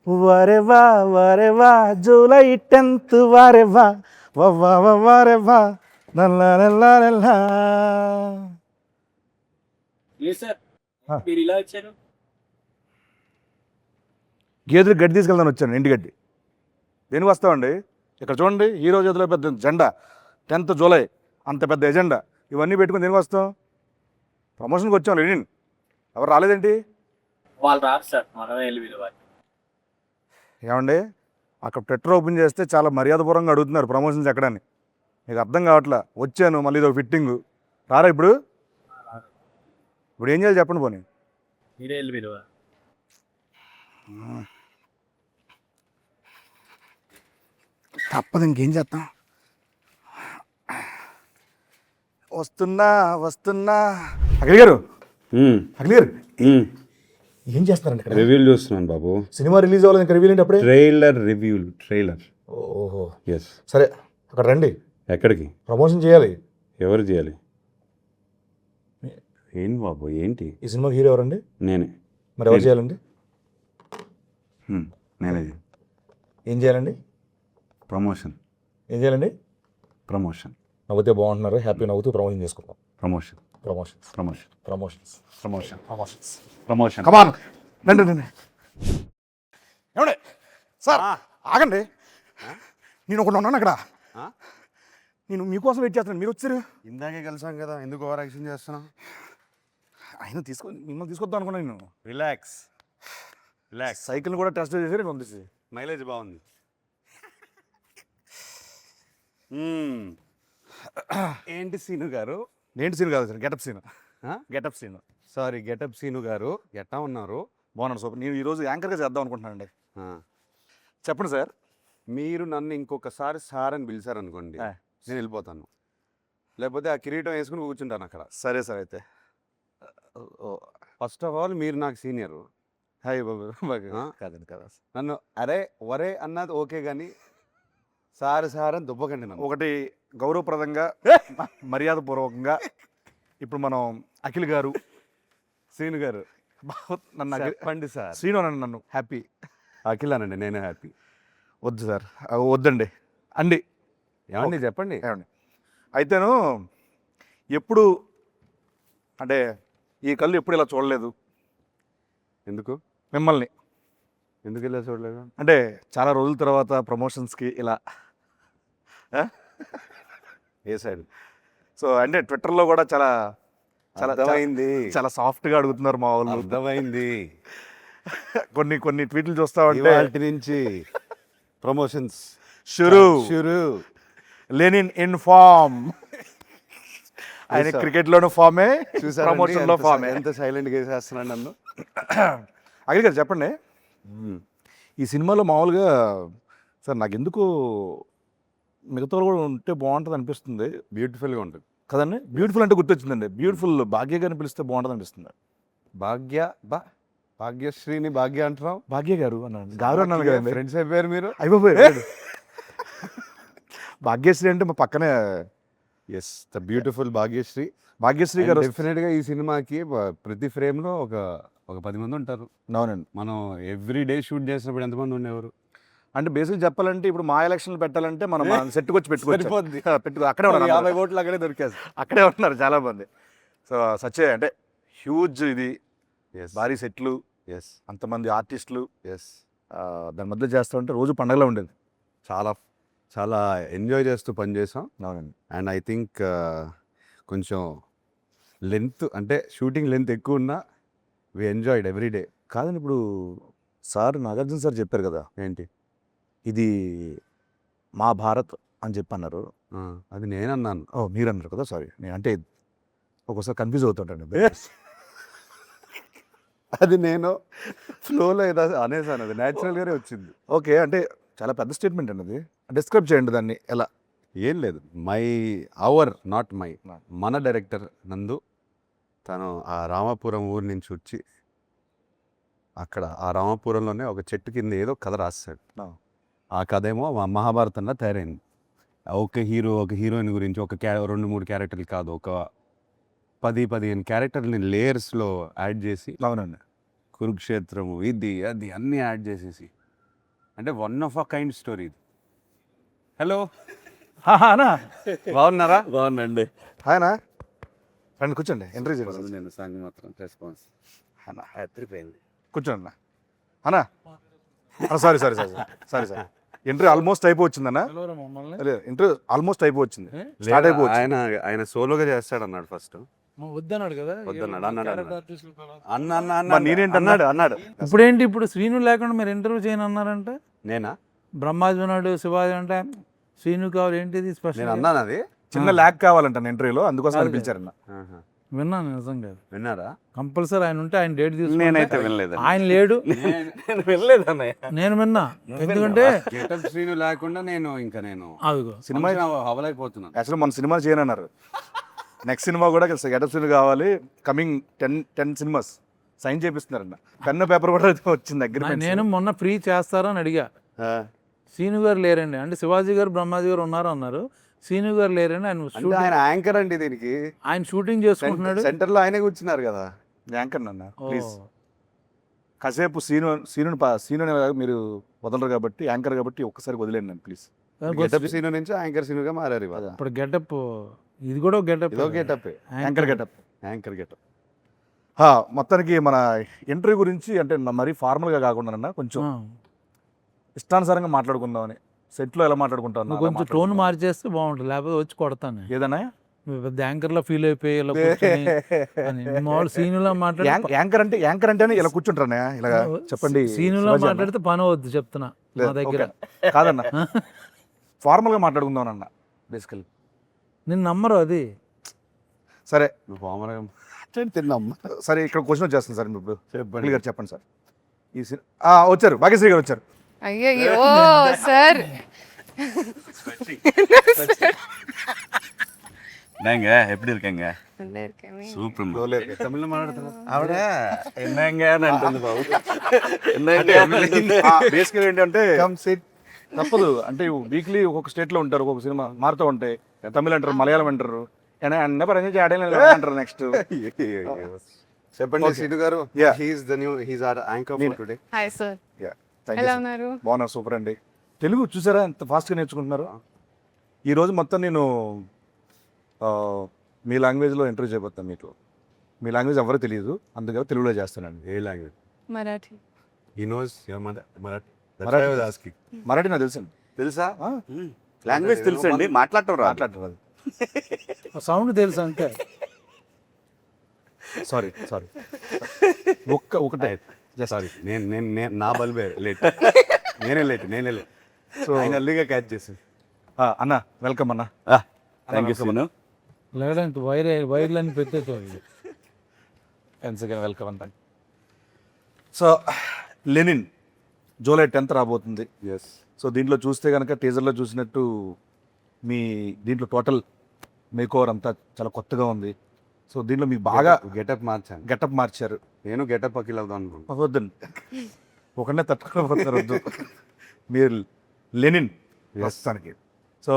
వరే వా July 10th వారే వా వారే వా నల్లా. లేదు సార్, మీరు ఇలా వచ్చారు. గేదెలు గడ్డి తీసుకెళ్దాని వచ్చాను, ఇంటి గడ్డి. దేనికి వస్తామండి? ఇక్కడ చూడండి, హీరో చేతిలో పెద్ద జెండా, 10th జూలై అంత పెద్ద ఎజెండా, ఇవన్నీ పెట్టుకుని దేనికి వస్తాం? ప్రమోషన్కి వచ్చాం. లెనిన్ ఎవరు రాలేదేంటి? వాళ్ళు రారు సార్, మనమే వెళ్ళి పిలవాలి. ఏమండి, అక్కడ ట్విట్టర్ ఓపెన్ చేస్తే చాలా మర్యాదపూర్వంగా అడుగుతున్నారు ప్రమోషన్స్ ఎక్కడని. మీకు అర్థం కావట్లా. వచ్చాను, మళ్ళీ ఇదో ఫిట్టింగ్. రారా ఇప్పుడు? ఇప్పుడు ఏం చేయాలి చెప్పండి పోనీ. మీరే వెళ్ళి పిలవాలి. తప్పదు, ఇంకేం చేస్తాం. వస్తున్నా అఖిల్ గారు, అఖిల్ గారు ఏం చేస్తున్నారండి ఇక్కడ? రివ్యూలు చూస్తున్నాను బాబు. సినిమా రిలీజ్ అవ్వాలి, ఇంకా రివ్యూ ఏంటి అప్పుడే? ట్రైలర్. ఓహో, ఎస్. సరే అక్కడ రండి. ఎక్కడికి? ప్రమోషన్ చేయాలి. ఎవరు చేయాలి? ఏంటి బాబు, ఏంటి? ఈ సినిమాకి హీరో ఎవరండి? నేనే. మరి ఎవరు చేయాలండి? నేనే. ఏం చేయాలండి? ప్రమోషన్. ఏం చేయాలండి? ప్రమోషన్. నవ్వుతే బాగుంటున్నారు, హ్యాపీ నవ్వుతూ ప్రమోషన్ చేసుకుందాం. ప్రమోషన్. కమాన్ రండి. ఏమండి సార్, ఆగండి. నేను ఒకటి ఉన్నాను అక్కడ. నేను మీకోసం వెయిట్ చేస్తాను, మీరు వచ్చారు. ఇందాకే కలిసాం కదా, ఎందుకు ఓవర్ యాక్షన్ చేస్తున్నావు? ఆయన మిమ్మల్ని తీసుకొద్దాం అనుకున్నాను నేను. రిలాక్స్. సైకిల్ కూడా టెస్ట్ చేసి పంపిస్తే మైలేజ్ బాగుంది. ఏంటి సీను గారు? ఏంటి సీన్ కాదు sir, getup scene. Sorry, getup Seenu garu. ఎట్టా ఉన్నారు? బాగున్నాను సూపర్. నేను ఈరోజు యాంకర్గా చేద్దాం అనుకుంటున్నానండి. చెప్పండి సార్. మీరు నన్ను ఇంకొకసారి సార్ అని పిలిచారనుకోండి, నేను వెళ్ళిపోతాను. లేకపోతే ఆ కిరీటం వేసుకుని కూర్చుంటాను అక్కడ. సరే సార్. అయితే ఫస్ట్ ఆఫ్ ఆల్ మీరు నాకు సీనియర్. హాయ్ బాబు. కాదండి కదా, నన్ను అరే వరే అన్నది ఓకే, కానీ సార్ అని దుబ్బకండి నన్ను. ఒకటి గౌరవప్రదంగా మర్యాదపూర్వకంగా ఇప్పుడు మనం అఖిల్ గారు, శ్రీను గారు నన్ను చెప్పండి సార్. శ్రీను అనండి, నన్ను హ్యాపీ. అఖిల్ అనండి, నేను హ్యాపీ. వద్దు సార్, వద్దండి అండి. ఏమండి చెప్పండి. ఏమండి అయితేను ఎప్పుడు అంటే ఈ కళ్ళు ఎప్పుడు ఇలా చూడలేదు. ఎందుకు మిమ్మల్ని ఎందుకు ఇలా చూడలేదు అంటే చాలా రోజుల తర్వాత ప్రమోషన్స్కి ఇలా ఏ సైడ్. సో అంటే ట్విట్టర్లో కూడా చాలా చాలా అర్థమైంది, చాలా సాఫ్ట్గా అడుగుతున్నారు మా వాళ్ళు. అర్థమైంది. కొన్ని ట్వీట్లు చూస్తా ఉంటే వాటి నుంచి ప్రమోషన్స్ షురు లెనిన్ ఇన్ ఫామ్. ఆయన క్రికెట్లోనూ ఫామే, ప్రమోషన్లో ఫామే. ఎంత సైలెంట్గా వేసేస్తున్నాడు నన్ను. అఖిల్ గారు చెప్పండి, ఈ సినిమాలో మామూలుగా సార్ నాకు ఎందుకు మిగతా కూడా ఉంటే బాగుంటుంది అనిపిస్తుంది. బ్యూటిఫుల్గా ఉంటుంది కదండి. బ్యూటిఫుల్ అంటే గుర్తొచ్చిందండి, బ్యూటిఫుల్ భాగ్య గారిని పిలిస్తే బాగుంటుంది అనిపిస్తుంది. భాగ్యశ్రీని భాగ్య అంటున్నావు? భాగ్య గారు అన్నాను, గారు అన్నాను కదా. ఫ్రెండ్స్ అయిపోయారు మీరు. అయిపోయారు. భాగ్యశ్రీ అంటే మా పక్కనే. ఎస్, ద బ్యూటిఫుల్ భాగ్యశ్రీ గారు. డెఫినెట్గా ఈ సినిమాకి ప్రతి ఫ్రేమ్లో ఒక 10 మంది ఉంటారు. అవునండి. మనం ఎవ్రీ డే షూట్ చేసినప్పుడు ఎంతమంది ఉండేవారు? అంటే బేసిక్ చెప్పాలంటే ఇప్పుడు మా ఎలక్షన్లు పెట్టాలంటే మనం సెట్కి వచ్చి పెట్టుకోవచ్చు. అక్కడే ఉన్నారు, 50 ఓట్లు అక్కడే దొరికేది. అక్కడే ఉన్నారు చాలా మంది. సో సచ్చే అంటే హ్యూజ్ ఇది, భారీ సెట్లు, అంతమంది ఆర్టిస్టులు, దాని మధ్య చేస్తూ ఉంటే రోజు పండగలా ఉండేది. చాలా ఎంజాయ్ చేస్తూ పనిచేసాం. అవునండి. అండ్ ఐ థింక్ కొంచెం లెంత్ అంటే షూటింగ్ లెంత్ ఎక్కువ ఉన్నా వి ఎంజాయ్డ్ ఎవ్రీ డే. కాదండి, ఇప్పుడు సార్ నాగార్జున సార్ చెప్పారు కదా, ఏంటి ఇది మా భారత్ అని చెప్పి అన్నారు. అది నేనన్నాను. మీరు అన్నారు కదా, సారీ. నేను అంటే ఒక్కోసారి కన్ఫ్యూజ్ అవుతుంటాను. అది నేను ఫ్లోలో ఏదో అనేసాను, అది న్యాచురల్గానే వచ్చింది. ఓకే, అంటే చాలా పెద్ద స్టేట్మెంట్ అండి అది. డిస్క్రైబ్ చేయండి దాన్ని ఎలా. ఏం లేదు, మన డైరెక్టర్ నందు తను ఆ రామాపురం ఊరి నుంచి వచ్చి అక్కడ ఆ రామాపురంలోనే ఒక చెట్టు కింద ఏదో కథ రాస్తాడు. ఆ కథ ఏమో మహాభారతంలో తయారైంది. ఒక హీరోయిన్ గురించి 2-3 క్యారెక్టర్లు కాదు, ఒక 10-15 క్యారెక్టర్ని లేయర్స్లో యాడ్ చేసి. అవునండి. కురుక్షేత్రము, ఇది అది అన్నీ యాడ్ చేసేసి అంటే one of a kind story ఇది. హలో, అనా బాగున్నారా? బాగుందండి. హాయనా రండి కూర్చోండి ఎంట్రీ చేయండి నేను సాంగ్ మాత్రం రెస్పాన్స్ అన్నా ఎత్తిపోయింది. కూర్చోండి అన్నా sorry sorry sorry sorry sir entry almost అయిపోవచ్చిందన్నా ఎంట్రీ ఆల్మోస్ట్ అయిపోవచ్చింది స్టార్ట్ అయిపోవచ్చు ఆయన ఆయన సోలోగా చేస్తాడు అన్నాడు ఫస్ట్. వద్దన్నాడు కదా వద్దన్నాడు, అన్నాడు, క్యారెక్టర్ అన్నాడు. ఆర్టిస్టులు కదా. అన్న అన్న అన్న మరి నేనేంటి అన్నాడు అన్నాడు. ఇప్పుడు ఏంటి, ఇప్పుడు శ్రీను లేకుండా మీరు ఇంటర్వ్యూ చేయను అన్నారంటే నేనా? బ్రహ్మాజీ ఉన్నాడు, శివాజీ అంటే శ్రీను కావాలి, ఏంటిది నేను స్పెషల్? అన్నాను అది. చిన్న ల్యాక్ కావాలంట ఇంటర్వ్యూలో అందుకోసం అదే. అనిపించారన్న ఆహా. విన్నాను నిజంగా. విన్నారా? కంపల్సరీ ఆయన ఉంటే ఆయన డేట్ నేనైతే తీసుకుంటే వినలేదు. ఆయన లేడు, నేను వినలేదు అన్నయ్య. నేను విన్నా. ఎందుకంటే గెటప్ శ్రీను లేకుండా నేను అదిగో సినిమా అవలేకపోతున్నాను. యాక్చువల్లీ మన సినిమా చేయనన్నారు నెక్స్ట్ సినిమా కూడా గెటప్ సీన్ కావాలి కమింగ్ 10 సినిమాస్ సైన్ చేపిస్తున్నారన్న పెన్ పేపర్ కూడా వచ్చింది అగ్రిమెంట్ నేను మొన్న ఫ్రీ చేస్తారని అడిగా. శ్రీను గారు లేరండి అంటే శివాజీ గారు బ్రహ్మాజీ గారు ఉన్నారు అన్నారు. శ్రీను గారు లేరండి, ఆయన అంటే షూటింగ్ ఆయన యాంకర్ అండి దీనికి. ఆయన షూటింగ్ చేసుకుంటున్నాడు. సెంటర్ లో ఆయనే కూర్చున్నారు కదా. యాంకర్ అన్న ఓ. ప్లీజ్ కాసేపు సీను మీరు వదలరు కాబట్టి యాంకర్ కాబట్టి ఒక్కసారి వదిలేండి నన్ను ప్లీజ్ గెటప్ సీను నుంచి యాంకర్ సీనుగా మారారు ఇవాళ. ఇప్పుడు గెటప్ ఇది కూడా గెటప్. ఇదో getup, anchor getup anchor getup. మొత్తానికి మన ఇంటర్వ్యూ గురించి అంటే మరీ ఫార్మల్గా కాకుండా కొంచెం ఇష్టానుసారంగా మాట్లాడుకుందామని సెట్లో ఎలా మాట్లాడుకుంటాను నువ్వు కొంచెం టోన్ మార్చేస్తే బాగుంటుంది, లేకపోతే వచ్చి కొడతాను. ఏదన్నా నువ్వు పెద్ద యాంకర్ లో ఫీల్ అయిపోయి ఇలా కూర్చొని అని. మామూలు సీనులా మాట్లాడి యాంకర్ అంటేనే ఇలా కూర్చుంటారా ఇలా చెప్పండి సీనులా శివాజీ అన్న. మాట్లాడితే పని అవద్దు చెప్తున్నా లేదు, మా దగ్గర. ఓకే. కాదన్న ఫార్మల్గా మాట్లాడుకుందాం అన్న బేసికల్ నిన్ను నమ్మరు అది. సరే నువ్వు పామరం తిన్నాం. సరే ఇక్కడ క్వశ్చన్ వచ్చేస్తుంది సార్ మీకు చెప్పండి. గారు చెప్పండి సార్ ఈ వచ్చారు భాగ్యశ్రీ గారు వచ్చారు అయ్యో సార్ என்னங்க எப்படி இருக்கீங்க? சூப்பர். తమిళ మాట్లాడుతున్నా. ఆవిడ என்னங்க అని అంటుంది బాబు. బేసికల్ ఏంటంటే తప్పదు అంటే వీక్లీ ఒక్కొక్క స్టేట్ లో ఉంటారు, ఒక్కొక్క సినిమా మారుతూ ఉంటాయి. తమిళ అంటారు, మలయాళం అంటారు, అన్న పరంగా చేయడం అంటారు. నెక్స్ట్ చెప్పండి Seenu garu. Yeah. He's our anchor for today. Hi sir, ఎలా ఉన్నారు? బాగున్నారు, సూపర్ అండి. తెలుగు చూసారా ఎంత ఫాస్ట్గా నేర్చుకుంటున్నారు. ఈరోజు మొత్తం నేను మీ లాంగ్వేజ్లో ఇంటర్వ్యూ చేయబోతాను. మీకు మీ లాంగ్వేజ్ ఎవరో తెలియదు, అందుకే తెలుగులో చేస్తానండి. ఏ language? Marathi. He knows your mother Marathi. Marathi నాకు తెలుసండి. తెలుసా? లాంగ్వేజ్ తెలుసండి, మాట్లాడటం రాదు. మాట్లాడరు సౌండ్ తెలుసు అంతే. సారీ ఒకటే సారీ, నేను నా బల్బే లేట్. నేనే లేట్. సో ఆయన అల్లిగా క్యాచ్ చేసి. అన్న వెల్కమ్ అన్న. Thank you Seenu. లేదంటే వైర్లని పెట్టేటోళ్ళు. వన్స్ అగైన్ వెల్కమ్ అంత. సో లెనిన్ జూలై 10th రాబోతుంది. ఎస్. సో దీంట్లో చూస్తే కనుక టీజర్లో చూసినట్టు మీ దీంట్లో టోటల్ మేకోవర్ అంతా చాలా కొత్తగా ఉంది. సో దీంట్లో మీకు బాగా గెటప్ మార్చాను. గెటప్ మార్చారు. నేను గెటప్ అఖిల్ అవుదాం అనుకుంటున్నాను. వద్దండి ఒకనే తట్టుకోకపోతారు, వద్దు. మీరు లెనిన్ ప్రస్తుతానికి. సో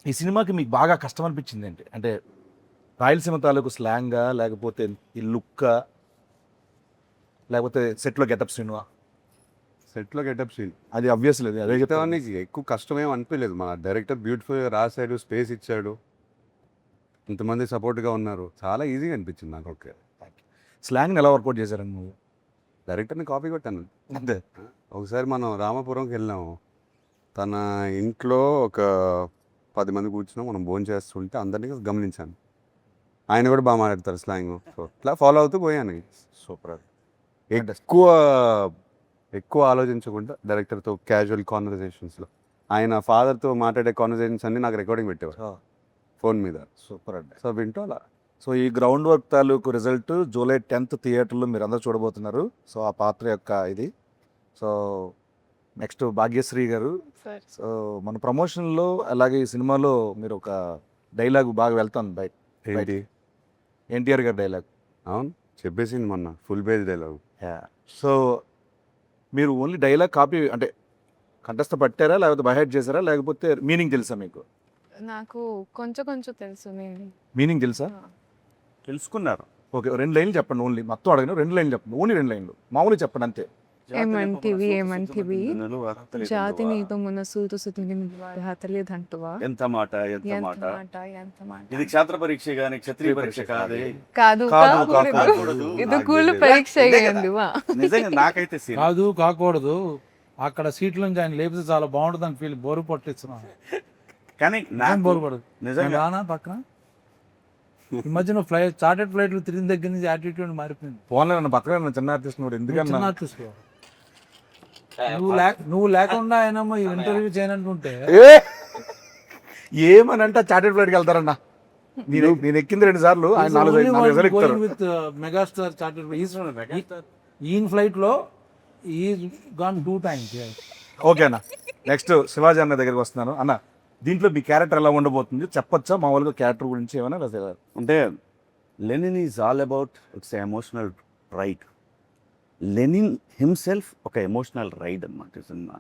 ఈ సినిమాకి మీకు బాగా కష్టం అనిపించింది ఏంటి అంటే రాయలసీమ తాలూకు స్లాంగా, లేకపోతే ఈ లుక్కా, లేకపోతే సెట్లో గెటప్ సినిమా? సెట్లో గెటప్ సీన్ అది అబ్వియస్ లేదు, అదే చెప్తాను. చెప్తానికి ఎక్కువ కష్టమేం అనిపించలేదు. మన డైరెక్టర్ బ్యూటిఫుల్గా రాశాడు, స్పేస్ ఇచ్చాడు, ఇంతమంది సపోర్ట్గా ఉన్నారు. చాలా ఈజీగా అనిపించింది నాకు. ఓకే, స్లాంగ్ని ఎలా వర్కౌట్ చేశారండి నువ్వు? డైరెక్టర్ని కాపీ కొట్టాను అంతే. ఒకసారి మనం రామాపురంకి వెళ్ళాము. తన ఇంట్లో ఒక 10 మంది కూర్చున్నాం, మనం భోజనం చేస్తుంటే అందరినీ గమనించాను. ఆయన కూడా బాగా మాట్లాడతారు స్లాంగ్. సో ఇట్లా ఫాలో అవుతూ పోయాను. సూపర్. ఎక్కువ ఆలోచించకుండా డైరెక్టర్తో క్యాజువల్ కాన్వర్జేషన్స్లో ఆయన ఫాదర్తో మాట్లాడే కాన్వర్జేషన్స్ అన్ని నాకు రికార్డింగ్ పెట్టేవారు ఫోన్ మీద. సూపర్ అండి. సో వింటూ అలా. సో ఈ గ్రౌండ్ వర్క్ తాలూకు రిజల్ట్ జూలై 10th థియేటర్లో మీరు అందరూ చూడబోతున్నారు. సో ఆ పాత్ర యొక్క ఇది. సో నెక్స్ట్ భాగ్యశ్రీ గారు. సార్ సో మన ప్రమోషన్లో అలాగే ఈ సినిమాలో మీరు ఒక డైలాగ్ బాగా వెళ్తాను బయట. ఏంటి? ఎన్టీఆర్ గారి డైలాగ్. అవును, చెప్పేసింది మొన్న ఫుల్ పేజ్ డైలాగ్. సో మీరు ఓన్లీ డైలాగ్ కాపీ అంటే కంఠస్థ పట్టారా, లేకపోతే బైహెడ్ చేశారా, లేకపోతే మీనింగ్ తెలుసా మీకు? నాకు కొంచెం తెలుసు. మీనింగ్ తెలుసా? తెలుసుకున్నారు. ఓకే, 2 లైన్లు చెప్పండి. ఓన్లీ మొత్తం అడగను, 2 లైన్లు చెప్పండి. ఓన్లీ 2 లైన్లు మామూలుగా చెప్పండి అంతే. ఏమంటివి జాతి నీతో మొన్న సూతు సుతిని హతలేదంటువా ఎంత మాట ఎంత మాట ఎంత మాట ఇది క్షేత్ర పరీక్ష గాని క్షత్రియ పరీక్ష కాదే కాదు కాకూడదు. ఇది కూలు పరీక్ష అయ్యండివా నిజంగా నాకైతే scene. కాదు కాకూడదు అక్కడ సీట్ల నుంచి ఆయన లేపితే చాలా బాగుంటుంది అని ఫీల్ బోరు పట్టిస్తున్నాను. కానీ ఏం నాకు బోరు పడదు. నిజంగా నేను రానా పక్కన ఈ మధ్యన చార్టెడ్ ఫ్లైట్లు తిరిగిన దగ్గర నుంచి యాటిట్యూడ్ మారిపోయింది. ఫోన్లో నన్ను పక్కన చిన్న ఆర్టిస్ట్ కూడా ఎందుకన్నా చిన్న artist లో. నువ్వు లేకుండా ఆయన ఇంటర్వ్యూ చేయనంటుంటే ఏమనంటే చార్టెడ్ ఫ్లైట్కి వెళ్తారన్నా. నేను ఎక్కింది 2 సార్లు, ఆయన 4 ఎక్కుతారు. విత్ మెగాస్టార్ చార్టెడ్ ఈయన ఫ్లైట్ లో ఈ గాన్ 2 times. ఓకే అన్న, నెక్స్ట్ శివాజీ అన్న దగ్గరికి వస్తున్నాను. అన్న, దీంట్లో మీ క్యారెక్టర్ ఎలా ఉండబోతుంది చెప్పొచ్చా? మామూలుగా క్యారెక్టర్ గురించి ఏమైనా రాసేవారు? అంటే Lenin is all about its emotional ride. Lenin himself ఒక ఎమోషనల్ రైడ్ అన్నమాట ఈ సినిమా.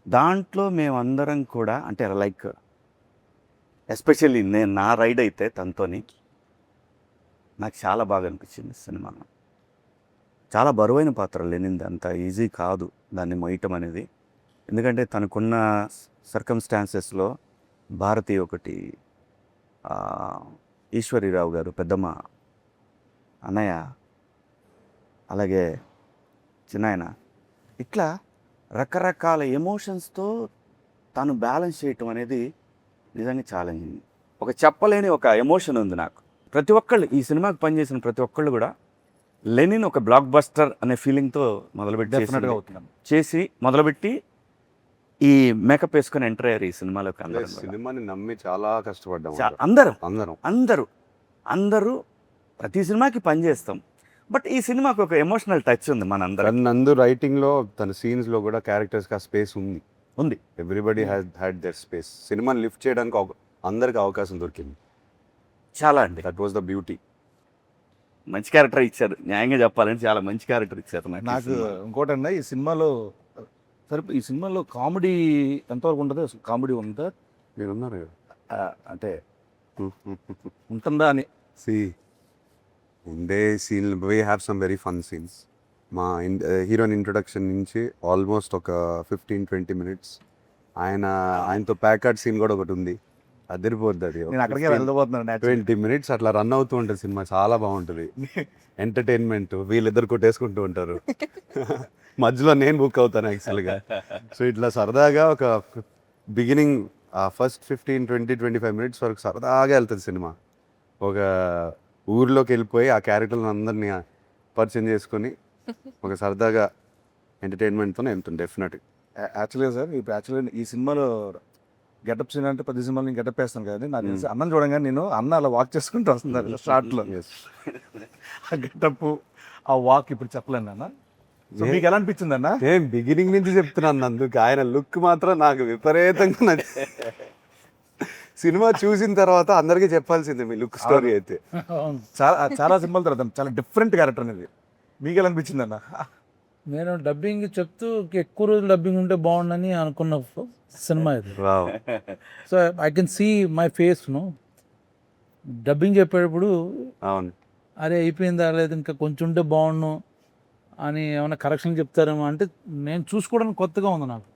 దాంట్లో మేమందరం కూడా అంటే లైక్ ఎస్పెషల్లీ నా రైడ్ అయితే తనతోని నాకు చాలా బాగా అనిపించింది సినిమా. చాలా బరువైన పాత్ర లెనిన్ది, అంత ఈజీ కాదు దాన్ని మోయటం అనేది. ఎందుకంటే తనకున్న సర్కమ్స్టాన్సెస్లో భారతి ఒకటి, ఈశ్వరీరావు గారు పెద్దమ్మ, అన్నయ్య, అలాగే చిన్నాయన, ఇట్లా రకరకాల ఎమోషన్స్తో తను బ్యాలెన్స్ చేయటం అనేది నిజంగా ఛాలెంజింగ్. ఒక చెప్పలేని ఒక ఎమోషన్ ఉంది నాకు. ప్రతి ఒక్కళ్ళు ఈ సినిమాకి పనిచేసిన ప్రతి ఒక్కళ్ళు కూడా లెనిన్ ఒక బ్లాక్ బస్టర్ అనే ఫీలింగ్తో డెఫినెట్గా అవుతున్నాం. మొదలుపెట్టి ఈ మేకప్ వేసుకొని ఎంటర్ అయ్యారు ఈ సినిమాలోకి. సినిమాని నమ్మి చాలా కష్టపడ్డాం అందరూ ప్రతి సినిమాకి పనిచేస్తాం. బట్ ఈ సినిమాకి ఒక ఎమోషనల్ టచ్ ఉంది మనందరం. నందు రైటింగ్ లో తన సీన్స్ లో కూడా క్యారెక్టర్స్ కి ఆ స్పేస్ ఉంది. Everybody had there space. సినిమాని లిఫ్ట్ చేయడానికి అందరికి అవకాశం దొరికింది. చాలా అండి, దట్ వాస్ ద బ్యూటీ. మంచి క్యారెక్టర్ ఇచ్చారు. న్యాయంగా చెప్పాలంటే చాలా మంచి క్యారెక్టర్ ఇచ్చారు నాకు ఇంకోటన్నా, ఈ సినిమాలో కామెడీ ఎంతవరకు ఉంటుంది? కామెడీ ఉందా? మీరున్నారు కదా. అంటే ఉంటుందా అని. ఉండే scene we have some very fun scenes. మా హీరోయిన్ ఇంట్రొడక్షన్ నుంచి ఆల్మోస్ట్ ఒక 15-20 minutes ఆయనతో ప్యాకర్డ్ సీన్ కూడా ఒకటి ఉంది. అదిరిపోద్ది అది. నేను అక్కడికే వెళ్ళబోతున్నాను. 20 minutes అట్లా రన్ అవుతూ ఉంటుంది సినిమా. చాలా బాగుంటుంది. ఎంటర్టైన్మెంట్. వీళ్ళిద్దరు కొట్టేసుకుంటూ ఉంటారు. మధ్యలో నేను బుక్ అవుతాను యాక్చువల్గా. సో ఇట్లా సరదాగా ఒక బిగినింగ్ ఫస్ట్ 15-20-25 minutes వరకు సరదాగా వెళ్తుంది సినిమా. ఒక ఊర్లోకి వెళ్ళిపోయి ఆ క్యారెక్టర్లను అందరినీ పరిచయం చేసుకొని ఒక సరదాగా ఎంటర్టైన్మెంట్తో వెళ్తుంది డెఫినెట్గా. యాక్చువల్గా సార్, ఇప్పుడు ఈ సినిమాలో గెటప్ సీన్ అంటే 10 సినిమాలు నేను గెటప్ వేస్తాను కదండి. నాకు తెలిసి అన్నం చూడంగానే నేను అన్న అలా వాక్ చేసుకుంటూ వస్తున్నారు షార్ట్లో. ఆ గెటప్, ఆ వాక్ ఇప్పుడు చెప్పలేను అన్న. సో మీకు ఎలా అనిపించింది అన్న? నేను బిగినింగ్ నుంచి చెప్తున్నాను అందుకు. ఆయన లుక్ మాత్రం నాకు విపరీతంగా నచ్చింది. సినిమా చూసిన తర్వాత అందరికీ చెప్పాల్సిందే మీ లుక్ స్టోరీ అయితే. చాలా సినిమాల తర్వాత చాలా డిఫరెంట్ క్యారెక్టర్ అనేది. మీకు ఎలా అనిపించింది అన్న? నేను డబ్బింగ్ చెప్తూ ఎక్కువ రోజులు డబ్బింగ్ ఉంటే బాగుండని అనుకున్న సినిమా ఇది. So I can see my face dubbing చెప్పేటప్పుడు. అవును, అరే అయిపోయిందా, లేదు ఇంకా కొంచెం ఉంటే బాగుండు అని ఏమైనా కరెక్షన్ చెప్తారేమో అంటే నేను చూసుకోవడానికి కొత్తగా ఉంది నాకు.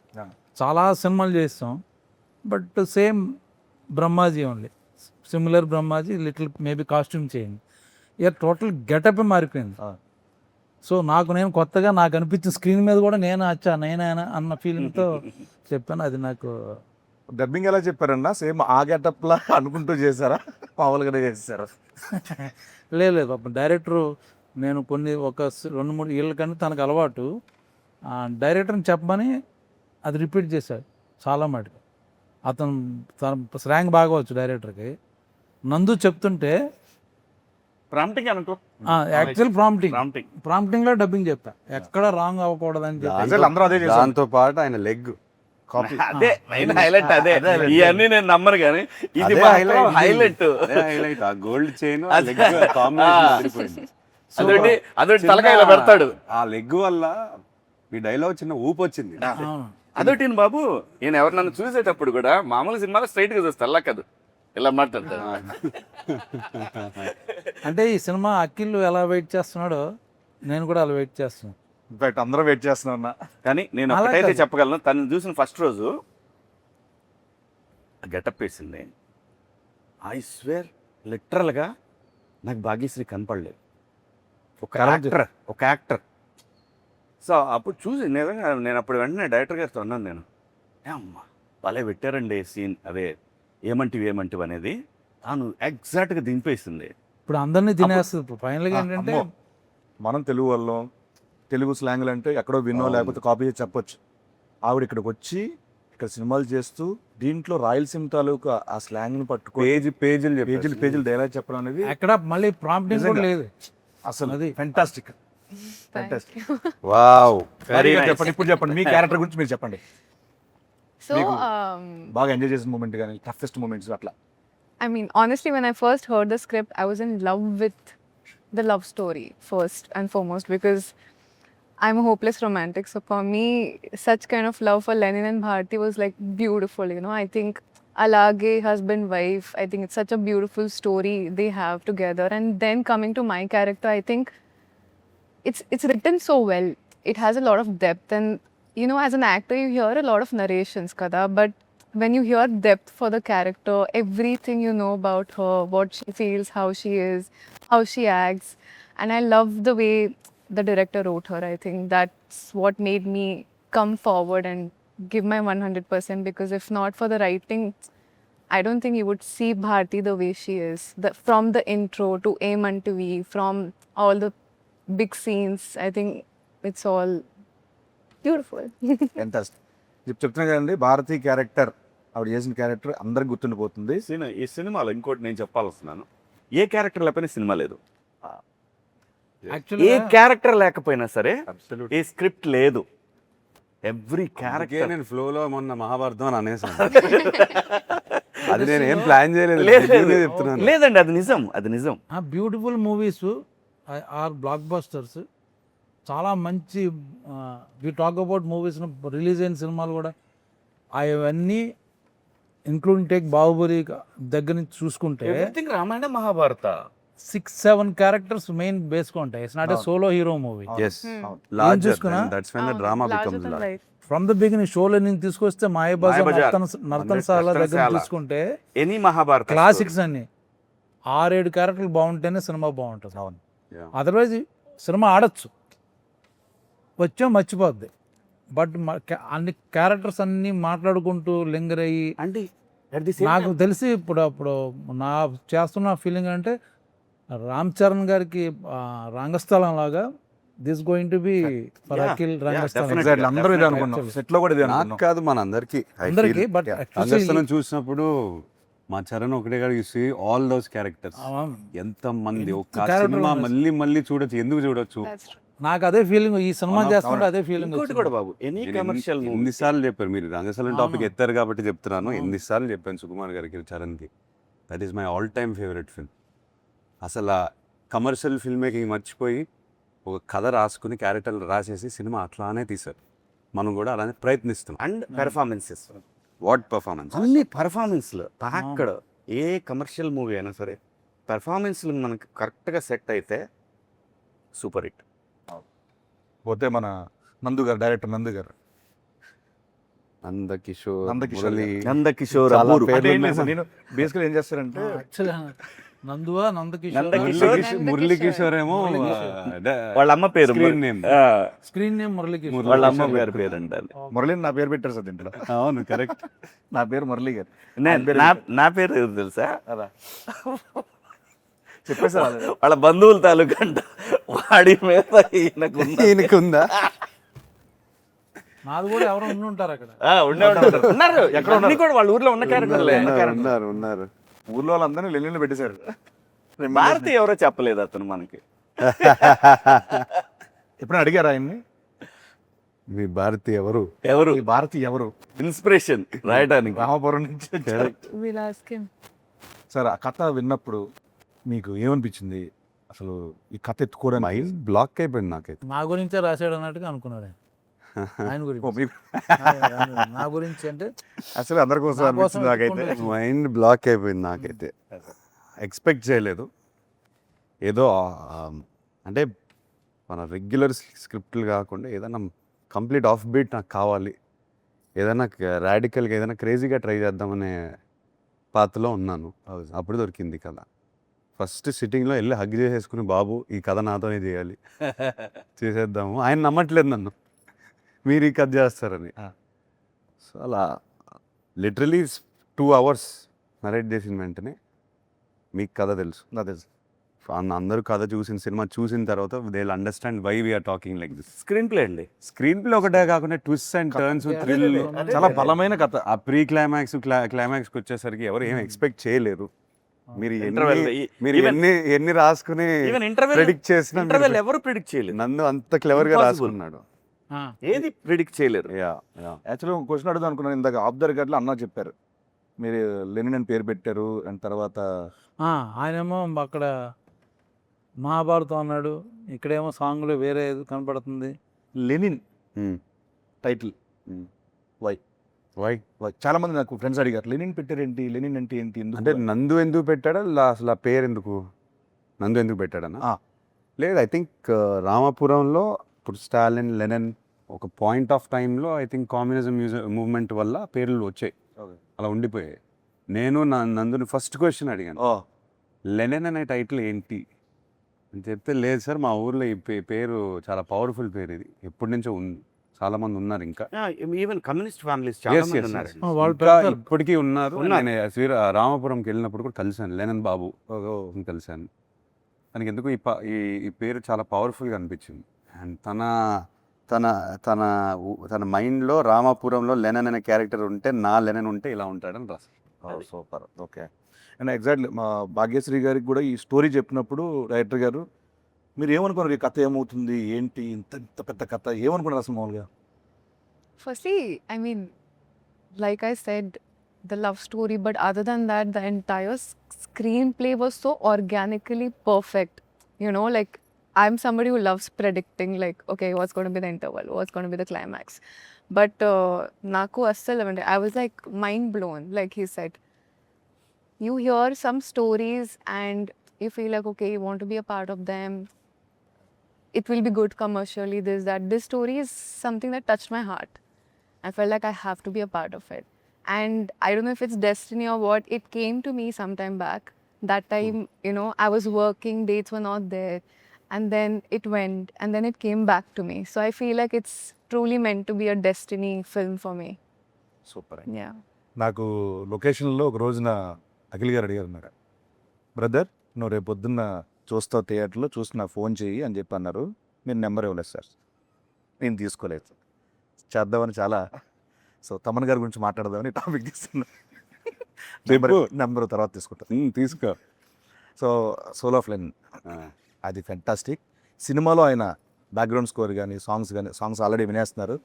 చాలా సినిమాలు చేస్తాం, but same Brahmaji only, similar Brahmaji, little maybe costume change. ఇక టోటల్ గెటప్ మారిపోయింది. సో నేను కొత్తగా నాకు అనిపించిన స్క్రీన్ మీద కూడా నేనే అన్న ఫీలింగ్తో చెప్పాను. అది నాకు. డబ్బింగ్ ఎలా చెప్పారన్నా? సేమ్ ఆ గెటప్లా అనుకుంటూ చేశారా, మామూలుగానే చేశారా? లేదు పాపం డైరెక్టరు, నేను ఒక 2-3 ఏళ్ళ కానీ తనకు అలవాటు డైరెక్టర్ని చెప్పమని అది రిపీట్ చేశాడు చాలా మటుకు. తన స్లాంగ్ బాగా వచ్చు డైరెక్టర్కి. నందు చెప్తుంటే ప్రాంప్టింగ్ అనుకో, యాక్చువల్ ప్రాంప్టింగ్లో డబ్బింగ్ చెప్పా, ఎక్కడ రాంగ్ అవ్వకూడదని చెప్పి. దాంతో పాటు ఆయన లెగ్ అదే హైలైట్. అదే ఇవన్నీ నేను నమ్మను కానీ ఇది హైలైట్. ఆ గోల్డ్ చైన్ అదొకటి తలకాయలో పెడతాడు. ఆ లెగ్ వల్ల ఈ డైలాగ్ చిన్న ఊపు వచ్చింది. అదొకటి బాబు, నేను ఎవరు నన్ను చూసేటప్పుడు కూడా మామూలు సినిమాలో స్ట్రైట్ గా చూస్తా, అలా కాదు ఇలా మాట్లాడతాడు. అంటే ఈ సినిమా అఖిల్ ఎలా వెయిట్ చేస్తున్నాడో నేను కూడా అలా వెయిట్ చేస్తున్నాను. ఇన్ఫాక్ట్ అందరం వెయిట్ చేస్తున్నాం అన్న. కానీ నేను అలా ఒకటైతే కాదు. చెప్పగలను, తను చూసిన ఫస్ట్ రోజు గెటప్ వేసింది. ఐ స్వేర్ లిటరల్గా నాకు భాగ్యశ్రీ కనపడలేదు. ఒక యాక్టర్. సో అప్పుడు చూసి నిజంగా నేను అప్పుడు వెంటనే డైరెక్టర్ గారితో అన్నాను, నేను అమ్మా భలే పెట్టారండి సీన్, అదే ఏమంటివి అనేది తాను ఎగ్జాక్ట్గా దింపేసింది. ఇప్పుడు అందరినీ తినేస్తుంది. ఇప్పుడు ఫైనల్గా ఏంటంటే అమ్మో. మనం తెలుగు వాళ్ళం, తెలుగు స్లాంగ్లు అంటే ఎక్కడో వినో లేకపోతే కాపీ చేసి చెప్పొచ్చు. ఆవిడ ఇక్కడికి వచ్చి ఇక్కడ సినిమాలు చేస్తూ దీంట్లో రాయలసీమ తాలూకు ఆ స్లాంగ్ని పట్టుకో పేజీలు డైలాగ్ చెప్పడం అనేది ఎక్కడ మళ్ళీ ప్రాంప్టింగ్ కూడా లేదు అసలు అది. ఫెంటాస్టిక్. వావ్. చెప్పండి, ఇప్పుడు చెప్పండి మీ క్యారెక్టర్ గురించి మీరు చెప్పండి. So, మీకు బాగా ఎంజాయ్ చేసిన మూమెంట్ కానీ టఫెస్ట్ మూమెంట్స్ అట్లా. I mean, honestly, when I first heard the script, I was in love with the love story first and foremost because I'm a hopeless romantic. So for me, such kind of love for Lenin and Bharti was like beautiful. You know, I think Alage, husband, wife. I think it's such a beautiful story they have together. And then coming to my character, I think it's written so well. It has a lot of depth, and you know, as an actor, you hear a lot of narrations, kada. But when you hear depth for the character, everything you know about her, what she feels, how she is, how she acts, and I love the way the director wrote her. I think that's what made me come forward and give my 100%, because if not for the writing, I don't think you would see Bharti the way she is. From the intro to Aim Unto V, from all the big scenes, I think it's all beautiful. Fantastic. చెప్తున్నా కదండి, Bharati character ఆవిడ చేసిన character అందరికి గుర్తుండిపోతుంది. ఈ సినిమాలో ఇంకోటి నేను చెప్పాల్స్తున్నాను, ఏ క్యారెక్టర్ లేకపోయినా సినిమా లేదు. ఏ యాక్చువల్గా క్యారెక్టర్ లేకపోయినా సరే ఏ స్క్రిప్ట్ లేదు. ఎవ్రీ అందుకే క్యారెక్టర్ నేను ఫ్లోలో మొన్న మహాభారతం అని అనేసాను. అది నేను ఏం ప్లాన్ చేయలేదు, genuinely చెప్తున్నాను. లేదండి, అది నిజం. Beautiful movies are blockbusters. చాలా మంచి we talk about movies release అయిన సినిమాలు కూడా అవన్నీ ఇంక్లూడింగ్ టేక్ బాహుబలి దగ్గర నుంచి చూసుకుంటే everything Ramayana Mahabharata 6-7 characters main బేస్గా ఉంటాయి. It's not a solo hero movie. Yes. Larger చూసుకున్నా? than- that's when the drama Larger becomes than large. life. From the beginning షోలో నేను తీసుకొస్తే మాయబజార్, మాయాబజార్, నర్తనశాల దగ్గర నర్తనశాల. తీసుకుంటే ఎనీ మహాభారత క్లాసిక్స్ అన్ని 6-7 క్యారెక్టర్లు బాగుంటేనే సినిమా బాగుంటుంది. అవును. Yeah. అదర్వైజ్ సినిమా ఆడచ్చు, వచ్చాం మర్చిపోద్ది. బట్ అన్ని క్యారెక్టర్స్ అన్ని మాట్లాడుకుంటూ లింగర్ అయ్యి అంటే at the same నాకు time- తెలిసి ఇప్పుడు నా చేస్తున్న ఫీలింగ్ అంటే రామ్ చరణ్ గారికి రంగస్థలం లాగా this going to be for Yeah, Akhil yeah, Rangasthalam. definitely. Exactly. అందరూ ఇదే Definitely. అనుకున్నాం, సెట్ లో కూడా ఇదే నాకు అనుకున్నాం. కాదు మన అందరికి అందరికి బట్ రంగస్థలం చూసినప్పుడు మా చరణ్ ఒకటే కాదు, you see all those characters. ఎంత మంది ఒక character సినిమా ఉన్నాయి. మళ్ళీ చూడొచ్చు, ఎందుకు చూడొచ్చు? That's true. నాకు అదే ఫీలింగ్ ఈ సినిమా చేస్తుంటే అదే ఫీలింగ్ ఇంకోటి కూడా బాబు, ఎనీ కమర్షియల్ మూవీ ఎన్నిసార్లు చెప్పారు మీరు రంగస్థలం టాపిక్ అవును. ఎత్తారు కాబట్టి చెప్తున్నాను. అవును. ఎన్నిసార్లు చెప్పాను సుకుమార్ గారికి, చరణ్కి. That is my all time favourite film. అసలు ఆ కమర్షియల్ ఫిల్మ్ మేకింగ్ మర్చిపోయి ఒక కథ రాసుకుని క్యారెక్టర్లు రాసేసి సినిమా అట్లానే తీశారు. మనం కూడా అలానే ప్రయత్నిస్తున్నాం. And performances, what performance! అన్ని పెర్ఫార్మెన్స్లు అక్కడ ఏ కమర్షియల్ మూవీ అయినా సరే పెర్ఫార్మెన్స్లు మనకు కరెక్ట్గా సెట్ అయితే సూపర్ హిట్. పోతే మన నందు గారు, డైరెక్టర్ నందు గారు, నందకిషోర్, నందకిషోర్ మురళి, నందకిషోర్, చాలా అబ్బూరు. పేర్లు అంటే ఏం ఉన్నాయి. లేదు సార్, నేను బేసికల్ ఏం చేస్తారంటే యాక్చువల్లీ నందువా నందకిషోర్ నందకిషోర్. మురళీ కిషోర్ ఏమో వాళ్ళ అమ్మ పేరు Screen name. Screen name Muralikishore. వాళ్ళ అమ్మ గారి పేరు అంటారు. మురళి నా పేరు పెట్టారు సార్ దీంట్లో. అవును, కరెక్ట్. నా పేరు మురళి గారు. నా పేరు ఎవరు తెలుసా? అలా చెప్పేసారు. వాళ్ళ బంధువుల తాలూకా అంట. వాడి మీద ఈయనకుందా? నాది కూడా ఎవరో ఉండి ఉంటారు అక్కడ. ఉన్నారు ఎక్కడ అన్ని కూడా వాళ్ళ ఊర్లో ఉన్న క్యారెక్టర్లే. ఉన్నారు. ఊర్లో వాళ్ళందరినీ లెల్లీలో పెట్టేశారు. భారతి ఎవరో చెప్పలేదు అతను మనకి. ఎప్పుడైనా అడిగారా ఆయన్ని, మీ భారతి ఎవరు? ఈ భారతి ఎవరు? ఇన్స్పిరేషన్ రాయడానికి. రామపురం నుంచి వచ్చారు. We'll ask him. సార్, ఆ కథ విన్నప్పుడు మీకు ఏమనిపించింది? అసలు ఈ కథ ఎత్తుకోవడానికి మైండ్ బ్లాక్ అయిపోయింది నాకైతే. నా గురించే రాశాడు అన్నట్టుగా అనుకున్నాడు ఆయన. ఆయన ఓ, గురించి మీకు నా గురించి అంటే అసలు అందరి కోసం నా కోసం అనిపించింది నాకైతే. ఎత్తుకుంటూ మైండ్ బ్లాక్ అయిపోయింది నాకైతే. ఎక్స్పెక్ట్ చేయలేదు. ఏదో అంటే మన రెగ్యులర్ స్క్రిప్ట్లు కాకుండా ఏదైనా కంప్లీట్ ఆఫ్ బీట్ నాకు కావాలి, ఏదైనా రాడికల్గా ఏదైనా క్రేజీగా ట్రై చేద్దామనే పాత్రలో ఉన్నాను. అప్పుడు దొరికింది కథ. ఫస్ట్ సిట్టింగ్లో వెళ్ళి హగ్ చేసేసుకుని, బాబు ఈ కథ నాతోనే చేయాలి, చేసేద్దాము. ఆయన నమ్మట్లేదు నన్ను, మీరు ఈ కథ చేస్తారని. సో అలా లిటరలీ 2 hours నరేట్ చేసిన వెంటనే మీకు కథ తెలుసు, అదే అందరూ కథ చూసిన సినిమా చూసిన తర్వాత they will understand why we're talking like this. Screenplay అండి. స్క్రీన్ ప్లే ఒకటే కాకుండా ట్విస్ట్ అండ్ టర్న్స్, థ్రిల్, చాలా బలమైన కథ. ఆ ప్రీ క్లైమాక్స్కి వచ్చేసరికి ఎవరు ఏం ఎక్స్పెక్ట్ చేయలేరు. మీరు Interval, మీరు even- ఎన్ని రాసుకుని ఈవెన్ ఇంటర్వెల్ ప్రెడిక్ట్ చేసిన ఎవరు ప్రిడిక్ట్ చేయలేదు. నందు అంత క్లెవర్గా Impossible. రాసుకున్నాడు. ఏది ప్రిడిక్ట్ చేయలేరు. యా యాక్చువల్గా క్వశ్చన్ అడుగుదాం అనుకున్నాను. ఇందాక ఆఫ్ ద రికార్డ్లో అన్న చెప్పారు మీరు లెనిన్ అని పేరు పెట్టారు, అండ్ తర్వాత ఆయనేమో అక్కడ మహాభారతం అన్నాడు, ఇక్కడేమో సాంగ్లో వేరే ఏదో కనపడుతుంది. లెనిన్ టైటిల్ వై వై చాలా మంది నాకు ఫ్రెండ్స్ అడిగారు లెనిన్ పెట్టారేంటి, లెనిన్ అంటే ఏంటి, ఎందుకు అంటే నందు ఎందుకు పెట్టాడా, అసలు ఆ పేరు ఎందుకు, నందు ఎందుకు పెట్టాడనా? ఆ. లేదు, ఐ థింక్ రామాపురంలో ఇప్పుడు స్టాలిన్, లెనిన్ ఒక పాయింట్ ఆఫ్ టైంలో ఐ థింక్ కమ్యూనిజం మూవ్మెంట్ వల్ల పేర్లు వచ్చాయి, అలా ఉండిపోయాయి. నేను నందుని ఫస్ట్ క్వశ్చన్ అడిగాను, ఓ లెనిన్ అనే టైటిల్ ఏంటి అని చెప్తే, లేదు సార్ మా ఊర్లో ఈ పేరు చాలా పవర్ఫుల్ పేరు, ఇది ఎప్పటి నుంచో ఉంది, చాలా మంది ఉన్నారు ఇంకా. ఈవెన్ కమ్యూనిస్ట్ ఫ్యామిలీస్ చాలా Yes, మంది yes, ఉన్నారు. yes. వాళ్ళు ఇంకా పెడతారు. ఇప్పటికీ ఉన్నారు. ఉన్నారు. నేను రామాపురంకి వెళ్ళినప్పుడు కూడా కలిశాను లెనిన్ బాబు అని కలిశాను. తనకి ఎందుకు ఈ పేరు చాలా పవర్ఫుల్గా అనిపించింది. అండ్ తన తన తన మైండ్లో రామాపురంలో లెనిన్ అనే క్యారెక్టర్ ఉంటే, నా లెనిన్ ఉంటే ఇలా ఉంటాడని రాశారు. సూపర్. ఓకే. అండ్ ఎగ్జాక్ట్లీ మా భాగ్యశ్రీ గారికి కూడా ఈ స్టోరీ చెప్పినప్పుడు డైరెక్టర్ గారు మీరు ఏమనుకున్నారు, ఈ కథ ఏమవుతుంది ఏంటి, ఇంత పెద్ద కథ ఏమనుకున్నారు అసలు మామూలుగా? Firstly, I mean, like I said, the love story, but other than that, the entire screenplay was so organically perfect. You know, like I'm somebody who loves predicting, like, okay, what's going to be the interval, what's going to be the climax. But Naku Asal, I was like mind blown. Like he said, you hear some stories and you feel like, okay, you want to be a part of them. It will be good commercially, this, that. This story is something that touched my heart. I felt like I have to be a part of it. And I don't know if it's destiny or what, it came to me sometime back. That time, you know, I was working, dates were not there. And then it went, and then it came back to me. So I feel like it's truly meant to be a destiny film for me. Super. Yeah. నాకు లొకేషన్లో ఒక రోజున అఖిల్ గారు అడిగారు, నాకు brother నువ్వు రేపు పొద్దున్న చూస్తావు థియేటర్లో, చూసి నాకు ఫోన్ చేయి అని చెప్పి అన్నారు. మీరు నెంబర్ ఇవ్వలేదు సార్, నేను తీసుకోలేదు. చేద్దామని చాలా, సో తమన్ గారి గురించి మాట్లాడదామని టాపిక్ తీసుకున్నా. నెంబర్ తర్వాత తీసుకుంటాను. తీసుకో. సో సోల్ ఆఫ్ లెనిన్ అది ఫెంటాస్టిక్. సినిమాలో ఆయన బ్యాక్గ్రౌండ్ స్కోర్ కానీ సాంగ్స్ ఆల్రెడీ వినేస్తున్నారు.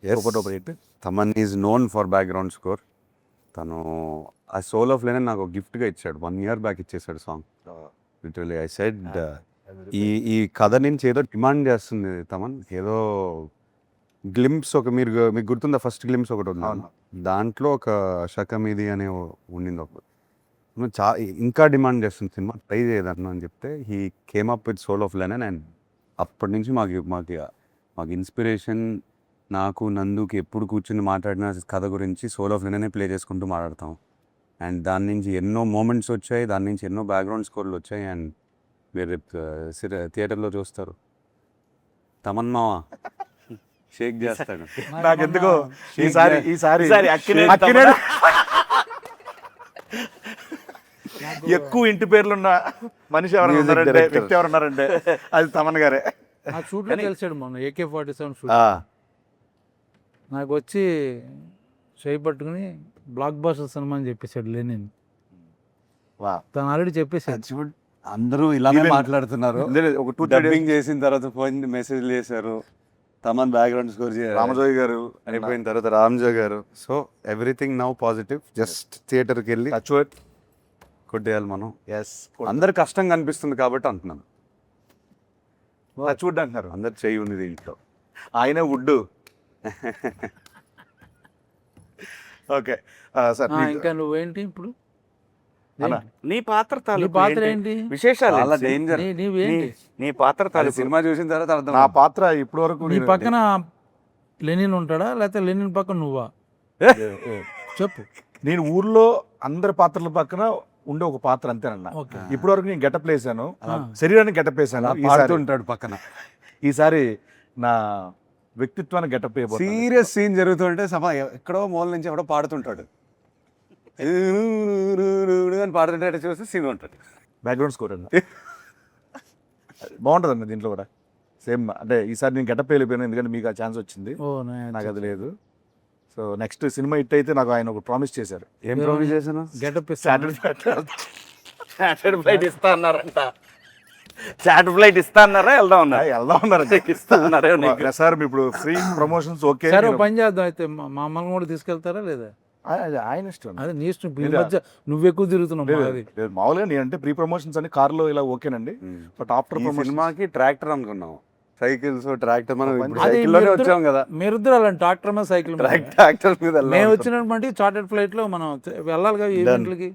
ఒకటి hit. Thaman is known for background score. తను ఆ సోల్ ఆఫ్ లెనిన్ నాకు గిఫ్ట్గా ఇచ్చాడు, 1 year బ్యాక్ ఇచ్చేసాడు సాంగ్. లిటరలీ ఐ సెడ్ ఈ కథ నుంచి ఏదో డిమాండ్ చేస్తుంది తమన్, ఏదో గ్లింప్స్ మీకు గుర్తుందా, ఫస్ట్ గ్లింప్స్ ఒకటి ఉంది, దాంట్లో ఒక శకం ఇది అనే ఉండింది ఒక, ఇంకా డిమాండ్ చేస్తుంది సినిమా, ట్రై చేయదన్నా అని చెప్తే he came up with soul of Lenin. And అప్పటి నుంచి మాకు ఇన్స్పిరేషన్, నాకు నందుకి ఎప్పుడు కూర్చుని మాట్లాడిన కథ గురించి సోల్ ఆఫ్ లెనినే ప్లే చేసుకుంటూ మాట్లాడతాం. అండ్ దాని నుంచి ఎన్నో మూమెంట్స్ వచ్చాయి, దాని నుంచి ఎన్నో బ్యాక్గ్రౌండ్ స్కోర్లు వచ్చాయి. అండ్ మీరు థియేటర్లో చూస్తారు, తమన్ మావ షేక్ చేస్తాడు. నాకెందుకో ఈసారి ఎక్కువ ఇంటి పేర్లున్న మనిషి ఎవరైనా ఉన్నారంటే, వ్యక్తి ఎవరున్నారంటే అది తమన్ గారే. నాకు షూట్లో కలిసాడు మొన్న AK-47 షూట్. నాకు వచ్చి చేయి పట్టుకుని బ్లాక్ బాస్టర్ సినిమా అని చెప్పేశాడు లెనిన్. తను ఆల్రెడీ చెప్పేశాడు. అందరూ ఇలానే Even- మాట్లాడుతున్నారు. ఒక 2-3 days డబ్బింగ్ చేసిన తర్వాత ఫోన్ మెసేజ్లు చేశారు, తమన్ బ్యాక్గ్రౌండ్ స్కోర్ రామజోగి గారు అయిపోయిన తర్వాత రామ్జో గారు. So everything now positive. Just థియేటర్కి వెళ్ళి కొట్టేయాలి మనం. అందరు కష్టంగా అనిపిస్తుంది కాబట్టి అంటున్నాను. చూడ్డా అంటున్నారు, అందరు చెయ్యి ఉంది దీంట్లో. ఆయనే వుడ్. ఓకే సార్, ఇంకా నువ్వేంటి ఇప్పుడు అన్న, నీ పాత్ర నీ తాలూకు పాత్ర ఏంటి? ఏంటి? విశేషాలు చాలా ఏంటి? డేంజర్. నీవేంటి? నీ పాత్ర అది తాలూకు సినిమా చూసిన తర్వాత అర్థం నా పాత్ర ఇప్పటి వరకు నీ పక్కన లెనిన్ ఉంటాడా లేకపోతే లెనిన్ పక్కన నువ్వా? చెప్పు. నేను ఊర్లో అందరి పాత్రల పక్కన ఉండే ఒక పాత్ర అంతేనన్న. ఓకే. ఇప్పటి వరకు నేను గెటప్ వేసాను, ఆ. శరీరాన్ని గెటప్ వేసాను. పాడుతుంటాడు పక్కన. ఈసారి నా వ్యక్తిత్వాన్ని గెటప్ వేయబోతున్నాను. సీరియస్ సీన్ జరుగుతుంటే ఎక్కడో మూల నుంచి ఎవడో పాడుతుంటాడు అని పాడుతుంటే చూస్తే సీన్ ఉంటుంది. బ్యాక్గ్రౌండ్ స్కోర్ అన్న బాగుంటుంది అన్న దీంట్లో కూడా సేమ్. అంటే ఈసారి నేను గెటప్ వెళ్ళిపోయాను ఎందుకంటే మీకు ఆ ఛాన్స్ వచ్చింది, ఓ నాకు అది లేదు. సో నెక్స్ట్ సినిమా హిట్ అయితే నాకు ఆయన ఒక ప్రామిస్ చేశారు. ఏం ప్రామిస్ చేశాను? గెటప్ చార్టర్డ్ ఫ్లైట్ ఇస్తా అన్నారంట. చార్టర్డ్ ఫ్లైట్ ఇస్తా అన్నారా? వెళ్దాం అన్నారు. వెళ్దాం ఉన్నారు. ఇస్తా అన్నారా నీకు? సార్ ఇప్పుడు ఫ్రీ ప్రమోషన్స్ ఓకే. సరే, ఓ పని చేద్దాం అయితే, మమ్మల్ని కూడా తీసుకెళ్తారా లేదా? ఆయన ఇష్టం. అదే నీ ఇష్టం. ఈ మధ్య నువ్వు ఎక్కువ తిరుగుతున్నావు. అది లేదు, మామూలుగా నేను అంటే ప్రీ ప్రమోషన్స్ అని కార్లో ఇలా ఓకేనండి, బట్ ఆఫ్టర్ ఈ ప్రమోషన్ సినిమాకి ట్రాక్టర్ అనుకున్నాం, సైకిల్స్ ట్రాక్టర్. మనం ఇప్పుడు అది సైకిల్లోనే మీరిద్దరు- వచ్చాం కదా, మీరిద్దరు అలాంటి ట్రాక్టర్ మీద సైకిల్ మీద. ట్రాక్టర్ మీద వెళ్ళాం. మేము వచ్చినటువంటి చార్టెడ్ ఫ్లైట్ లో మనం వెళ్ళాలి కదా ఈవెంట్లకి.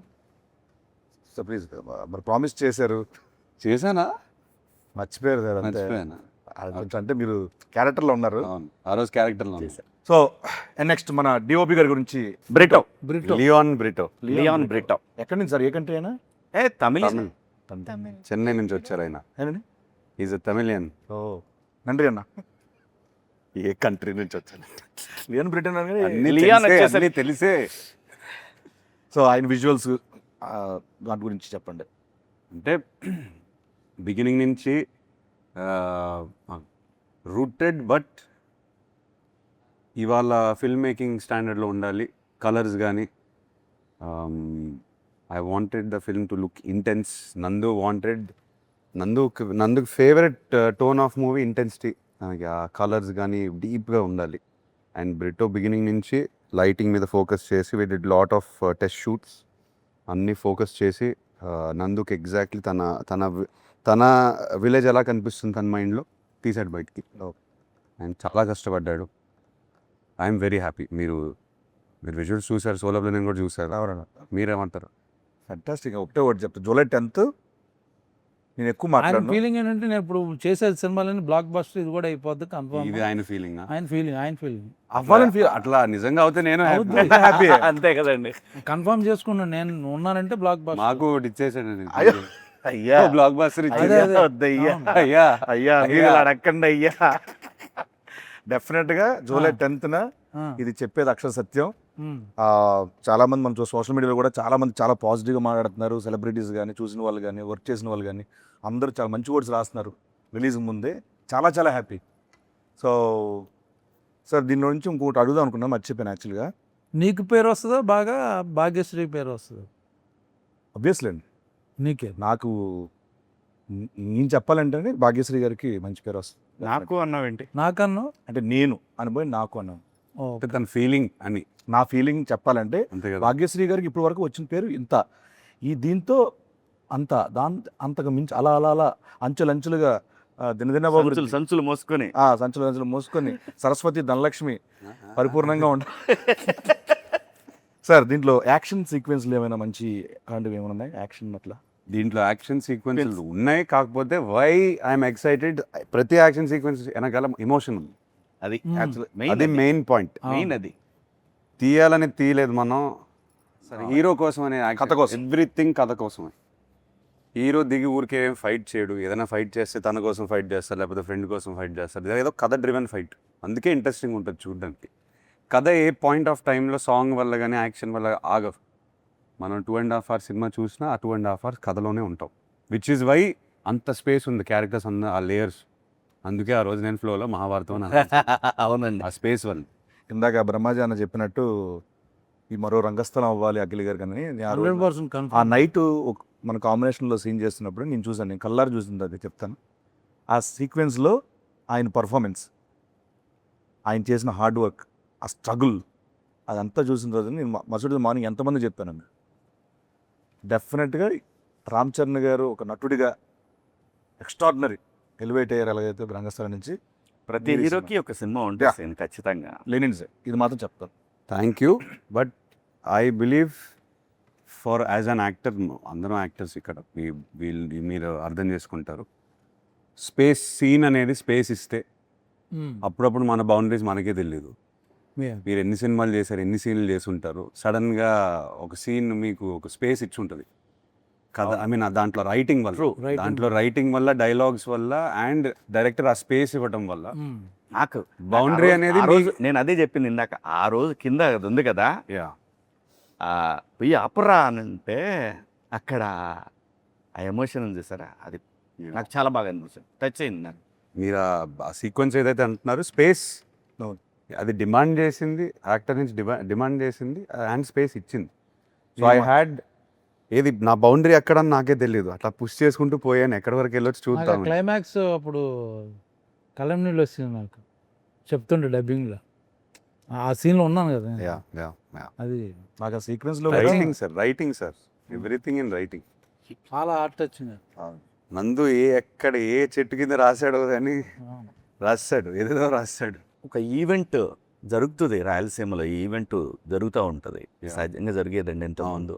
ప్లీజ్ మరి ప్రామిస్ చేశారు, చేశానా? మర్చిపోయారు సార్ అంతే. మర్చిపోయానా? అది కొంచెం అంటే మీరు క్యారెక్టర్లో ఉన్నారు. అవును, ఆ రోజు క్యారెక్టర్లో సో నెక్స్ట్ మన డిఓపి గారి గురించి. Brito. Brito. Leon Brito. Leon Brito. ఎక్కడి నుంచి సార్, ఏ కంట్రీ అయినా? తమిళ. Tamil. చెన్నై నుంచి వచ్చారు ఆయన. ఏనండి? Is a Tamilian. ఓ నండ్రి అన్న. ఏ కంట్రీ నుంచి వచ్చాను? లియన్ బ్రిటన్ అని. లియాన్ వచ్చేసరికి అన్నీ తెలిసే. సో ఆయన విజువల్స్ దాని గురించి చెప్పండి. అంటే బిగినింగ్ నుంచి రూటెడ్, బట్ ఇవాళ ఫిల్మ్ మేకింగ్ స్టాండర్డ్లో ఉండాలి. కలర్స్ కానీ I wanted the film to look intense. నందుకు favourite tone of movie intensity. మనకి ఆ కలర్స్ కానీ డీప్గా ఉండాలి. అండ్ బ్రిటో బిగినింగ్ నుంచి లైటింగ్ మీద ఫోకస్ చేసి we did lot of test shoots అన్నీ ఫోకస్ చేసి నందుకు ఎగ్జాక్ట్లీ తన విలేజ్ ఎలా కనిపిస్తుంది తన మైండ్లో తీసాడు బయటికి. అండ్ చాలా కష్టపడ్డాడు. I'm very happy. మీరు విజువల్స్ చూసారు, సోలో నేను కూడా చూసారు. అవునన్నా, మీరేమంటారు? ఫ్యాంటాస్టిక్. ఒకటే ఒకటి చెప్తాను, జూలై 10th నేను ఎక్కువ ఆయన మాట్లాడను. ఫీలింగ్ ఏంటంటే నేను ఇప్పుడు చేసే సినిమాలని బ్లాక్ బస్టర్ ఇది కూడా అయిపోద్ది కన్ఫర్మ్. ఇది ఆయన ఫీలింగ్. ఆయన ఫీలింగ్ అవ్వాలని ఫీల్ అట్లా నిజంగా అవుతే నేను అవుద్ది. హ్యాపీ. అంతే కదండి. కన్ఫర్మ్ చేసుకున్నాను నేను ఉన్నానంటే బ్లాక్ బస్టర్. మాకు ఇచ్చేసాడు. అయ్యో, అయ్యా బ్లాక్ బాస్టర్ అదే, ఇచ్చేది. అదే. వద్దయ్యా, అవును. అయ్యా అయ్యా మీరు ఇలా అడగండి అయ్యా. డెఫినెట్ గా జూలై 10th ఇది చెప్పేది అక్షర సత్యం. చాలా మంది మనం సోషల్ మీడియాలో కూడా చాలా మంది చాలా పాజిటివ్గా మాట్లాడుతున్నారు. సెలబ్రిటీస్ కానీ, చూసిన వాళ్ళు కానీ, వర్క్ చేసిన వాళ్ళు కానీ అందరూ చాలా మంచి వర్డ్స్ రాస్తున్నారు రిలీజ్ ముందే. చాలా చాలా హ్యాపీ. సో సార్ దీని నుంచి ఇంకొకటి అడుగుదాం అనుకున్నా, మర్చిపోయాను యాక్చువల్గా. నీకు పేరు వస్తుందా బాగా, భాగ్యశ్రీ పేరు వస్తుందా? అబ్వియస్లీ అండి, నీకే. నాకు నేను చెప్పాలంటే భాగ్యశ్రీ గారికి మంచి పేరు వస్తుంది. నాకు అన్నావేంటి? నాకన్నా అంటే నేను అనుభవం నాకు అన్నాను. అంటే తన ఫీలింగ్ అని. నా ఫీలింగ్ చెప్పాలంటే అంతే కదా. భాగ్యశ్రీ గారికి ఇప్పటి వరకు వచ్చిన పేరు ఇంత, ఈ దీంతో అంత అంతకు మించి అలా అలా అలా అంచెలంచెలుగా దినదిన సంచులు మోసుకొని సంచులు మోసుకొని సరస్వతి ధనలక్ష్మి పరిపూర్ణంగా ఉండ. సార్ దీంట్లో యాక్షన్ సీక్వెన్స్లు ఏమైనా మంచి అలాంటివి ఏమైనా ఉన్నాయి? యాక్షన్ అట్లా దీంట్లో యాక్షన్ సీక్వెన్సెస్ ఉన్నాయి, కాకపోతే వై ఐఎమ్ ఎక్సైటెడ్, ప్రతి యాక్షన్ సీక్వెన్స్ వెనకాల ఎమోషన్ ఉంది. అది అది మెయిన్ పాయింట్. మెయిన్ అది తీయాలని తీయలేదు మనం, హీరో కోసం అనే కథ కోసం. ఎవ్రీథింగ్ కథ కోసమే. హీరో దిగి ఊరికే ఫైట్ చేయడు. ఏదైనా ఫైట్ చేస్తే తన కోసం ఫైట్ చేస్తారు, లేకపోతే ఫ్రెండ్ కోసం ఫైట్ చేస్తారు. ఏదో కథ డ్రివెన్ ఫైట్, అందుకే ఇంట్రెస్టింగ్ ఉంటుంది చూడడానికి. కథ ఏ పాయింట్ ఆఫ్ టైంలో సాంగ్ వల్ల కానీ యాక్షన్ వల్ల ఆగవు. మనం 2.5 hours సినిమా చూసినా ఆ 2.5 hours కథలోనే ఉంటాం. విచ్ ఈజ్ వై అంత స్పేస్ ఉంది క్యారెక్టర్స్ అన్న ఆ లేయర్స్. అందుకే ఆ రోజు నేను ఫ్లోలో మహాభారతం అవునండి. ఆ స్పేస్ వల్ల. ఇందాక బ్రహ్మాజీ అన్న చెప్పినట్టు ఈ మరో రంగస్థలం అవ్వాలి అఖిల్ గారు కానీ ఆ రోజు 100% ఆ కన్ఫర్మ్. నైట్ మన కాంబినేషన్లో సీన్ చేస్తున్నప్పుడు నేను చూసాను, నేను కల్లారు చూసింది అది చెప్తాను. ఆ సీక్వెన్స్లో ఆయన పర్ఫార్మెన్స్, ఆయన చేసిన హార్డ్ వర్క్, ఆ స్ట్రగుల్ అదంతా చూసిన రోజు నేను మరుసటి మార్నింగ్ ఎంతమంది చెప్పాను. డెఫినెట్గా రామ్ చరణ్ గారు ఒక నటుడిగా ఎక్స్ట్రాడినరీ ఎలివేట్ అయ్యారు. ఎలాగైతే రంగస్థలం నుంచి ప్రతి హీరోకి ఒక సినిమా ఉంటుంది ఖచ్చితంగా. లెనిన్ సార్, ఇది మాత్రం చెప్తాను. Thank you. But I believe for as an actor, అందరం యాక్టర్స్ ఇక్కడ మీరు అర్థం చేసుకుంటారు. సీన్ అనేది స్పేస్ ఇస్తే అప్పుడప్పుడు మన బౌండరీస్ మనకే తెలియదు. మీరు ఎన్ని సినిమాలు చేశారు, ఎన్ని సీన్లు చేసి ఉంటారు, సడన్గా ఒక సీన్ మీకు ఒక స్పేస్ ఇచ్చి ఉంటుంది కదా. ఐ మీన్ దాంట్లో రైటింగ్ వల్ల డైలాగ్స్ వల్ల అండ్ డైరెక్టర్ ఆ స్పేస్ ఇవ్వడం వల్ల నాకు బౌండరీ అనేది ఆ రోజు నేను అదే చెప్పింది ఇందాక, ఆ రోజు కింద అది ఉంది కదా, పోయి అపరా అని అంటే అక్కడ ఆ ఎమోషన్ ఉంది సార్, అది నాకు చాలా బాగా అనిపిస్తుంది, టచ్ అయింది నాకు. మీరు ఆ సీక్వెన్స్ ఏదైతే అంటున్నారో స్పేస్ అది డిమాండ్ చేసింది, యాక్టర్ నుంచి డిమాండ్ చేసింది అండ్ స్పేస్ ఇచ్చింది. సో ఐ హ్యాడ్ ఏది నా బౌండరీ ఎక్కడని నాకే తెలియదు, అట్లా పుష్ చేసుకుంటూ పోయాను, ఎక్కడి వరకు వెళ్ళొచ్చు చూద్దాం. క్లైమాక్స్ అప్పుడు కలం నీళ్ళు వచ్చింది నాకు, చెప్తుండే డబ్బింగ్లో, ఆ సీన్లో ఉన్నాను కదా. అది నాకు ఆ సీక్వెన్స్లో writing sir everything in writing. చాలా హార్ట్ వచ్చింది. నందు ఎక్కడ ఏ చెట్టు కింద రాశాడో కానీ రాస్తాడు, ఏదేదో రాస్తాడు. ఒక ఈవెంట్ జరుగుతుంది రాయలసీమలో, ఈ ఈవెంట్ జరుగుతూ ఉంటుంది, సహజంగా జరిగేదండి ఇంతకుముందు.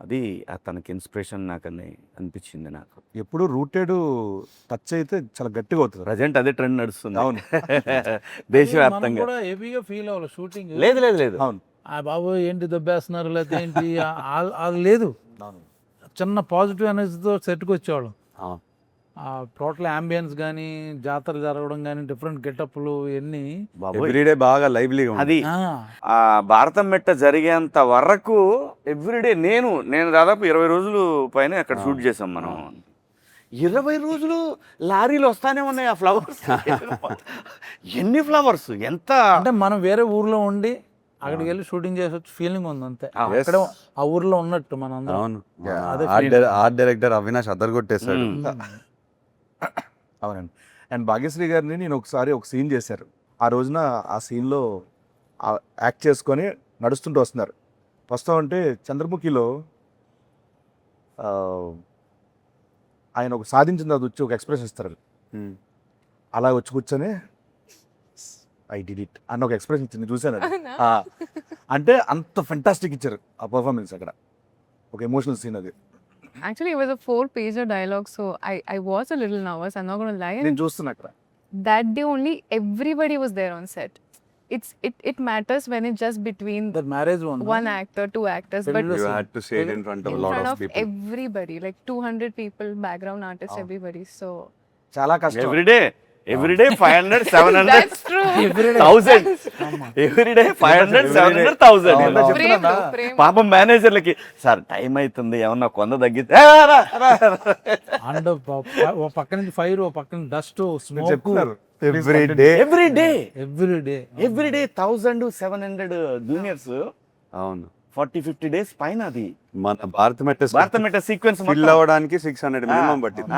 అది తనకి ఇన్స్పిరేషన్ నాకని అనిపించింది నాకు. ఎప్పుడు రూటెడ్ టచ్ అయితే చాలా గట్టిగా అవుతుంది. ప్రజెంట్ అదే ట్రెండ్ నడుస్తుంది. అవును. దేశవ్యాప్తంగా కూడా హెవీగా ఫీల్ అవ్వాలి షూటింగ్. లేదు. అవును. ఆ బాబు ఏంటి దెబ్బేస్తున్నారు లేకపోతే ఏంటి అది లేదు. చిన్న పాజిటివ్ ఎనర్జీతో సెట్కి వచ్చేవాళ్ళం. టోటల్ అంబియన్స్ కానీ, జాతర జరగడం కానీ, డిఫరెంట్ గెటప్లు ఎన్ని ఎవ్రీడే బాగా లైవ్లీగా అది ఆ భారతం మెట్ట జరిగేంత వరకు ఎవ్రీడే నేను దాదాపు 20 రోజులు పైన అక్కడ షూట్ చేసాం మనం. 20 రోజులు లారీలు వస్తానే ఉన్నాయి ఆ ఫ్లవర్స్. ఎన్ని ఫ్లవర్స్, ఎంత అంటే మనం వేరే ఊర్లో ఉండి అక్కడికి వెళ్ళి షూటింగ్ చేసి వచ్చి ఫీలింగ్ ఉంది అంతే. అక్కడ ఆ ఊర్లో ఉన్నట్టు మన అందరం. అవును. ఆర్ట్ డైరెక్టర్ అవినాష్ అదరగొట్టేశాడు. అవునండి. అండ్ భాగ్యశ్రీ గారిని నేను ఒకసారి ఒక సీన్ చేశారు. ఆ రోజున ఆ సీన్లో యాక్ట్ చేసుకొని నడుస్తుంటూ వస్తున్నారు. వస్తామంటే చంద్రముఖిలో ఆయన ఒక సాధించిన అది వచ్చి ఒక ఎక్స్ప్రెషన్ ఇస్తారు. అలా వచ్చి కూర్చొని ఐ డిడ్ ఇట్ అన్న ఒక ఎక్స్ప్రెషన్ ఇచ్చింది, చూశాను. అంటే అంత ఫెంటాస్టిక్ ఇచ్చారు ఆ పర్ఫార్మెన్స్ అక్కడ. ఒక ఎమోషనల్ సీన్ అది. Actually, it was a 4-pager dialogue, so I was a little nervous. I'm not going to lie. నేను చూస్తున్నా అక్కడ. That day only, everybody was there on set. It matters when it's just between The marriage one actor, 2 actors, but You had to say it in front of in a lot front of of people. everybody, like 200 people, background artists, everybody. So చాలా కష్టం. Everyday 500, 700, that's true. 1000. Everyday 500, 700, 1000. Frame though, frame. పాపం మేనేజర్లకి sir time అవుతుంది, ఏమన్నా కొంద తగ్గితే and ఓ పక్క నుంచి fire, ఓ పక్క నుంచి డస్ట్, స్మోక్. చెప్తున్నారు ఎవ్రీడే 1000-700 జూనియర్స్. అవును. 40-50 days పైన అది మన భారత మెట్ట సీక్వెన్స్ ఫిల్ అవ్వడానికి 600 మినిమం పట్టింది.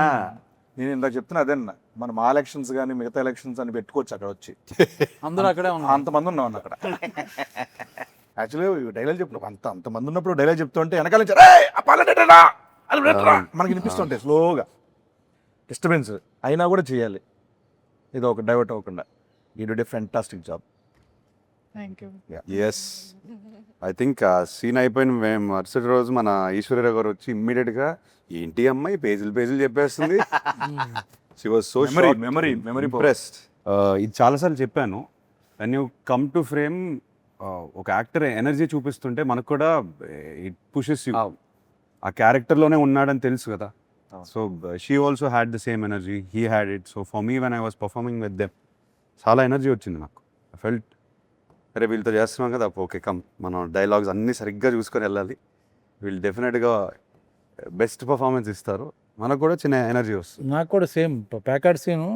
నేను ఇందాక చెప్తున్నా అదేనా, మనం ఆ ఎలక్షన్స్ కానీ మిగతా ఎలక్షన్స్ అని పెట్టుకోవచ్చు అక్కడ వచ్చి. అందరూ అక్కడే ఉన్నారు. అంతమంది ఉన్నాం అక్కడ. యాక్చువల్లీ డైలాగ్ చెప్పిన అంతమంది ఉన్నప్పుడు డైలాగ్ చెప్తుంటే వెనకాల నుంచి మనకి వినిపిస్తుంటాయి స్లోగా, డిస్టర్బెన్స్ అయినా కూడా చేయాలి, ఇది ఒక డైవర్ట్ అవ్వకుండా. You did a fantastic job. Thank you. Yes, I think ఆ సీన్ అయిపోయిన మేము మరుసటి రోజు మన ఈశ్వర్య గారు వచ్చి ఇమ్మీడియట్గా ఏంటి అమ్మాయి పేజీలు చెప్పేస్తుంది. She was so memory impressed. ఇది చాలాసార్లు చెప్పాను, when you come to frame ఒక యాక్టర్ ఎనర్జీ చూపిస్తుంటే మనకు కూడా ఇట్ పుషెస్ యూ. ఆ క్యారెక్టర్లోనే ఉన్నాడని తెలుసు కదా. So she also had the same energy, he had it. So for me when I was performing with them చాలా ఎనర్జీ వచ్చింది నాకు. ఐ ఫెల్ట్ అరే వీళ్ళతో చేస్తున్నాం కదా, ఓకే కమ్ మనం డైలాగ్స్ అన్నీ సరిగ్గా చూసుకొని వెళ్ళాలి, వీళ్ళు డెఫినెట్గా బెస్ట్ పర్ఫార్మెన్స్ ఇస్తారు, మనకు కూడా చిన్న ఎనర్జీ వస్తుంది. నాకు కూడా సేమ్ ప్యాకెట్ సీను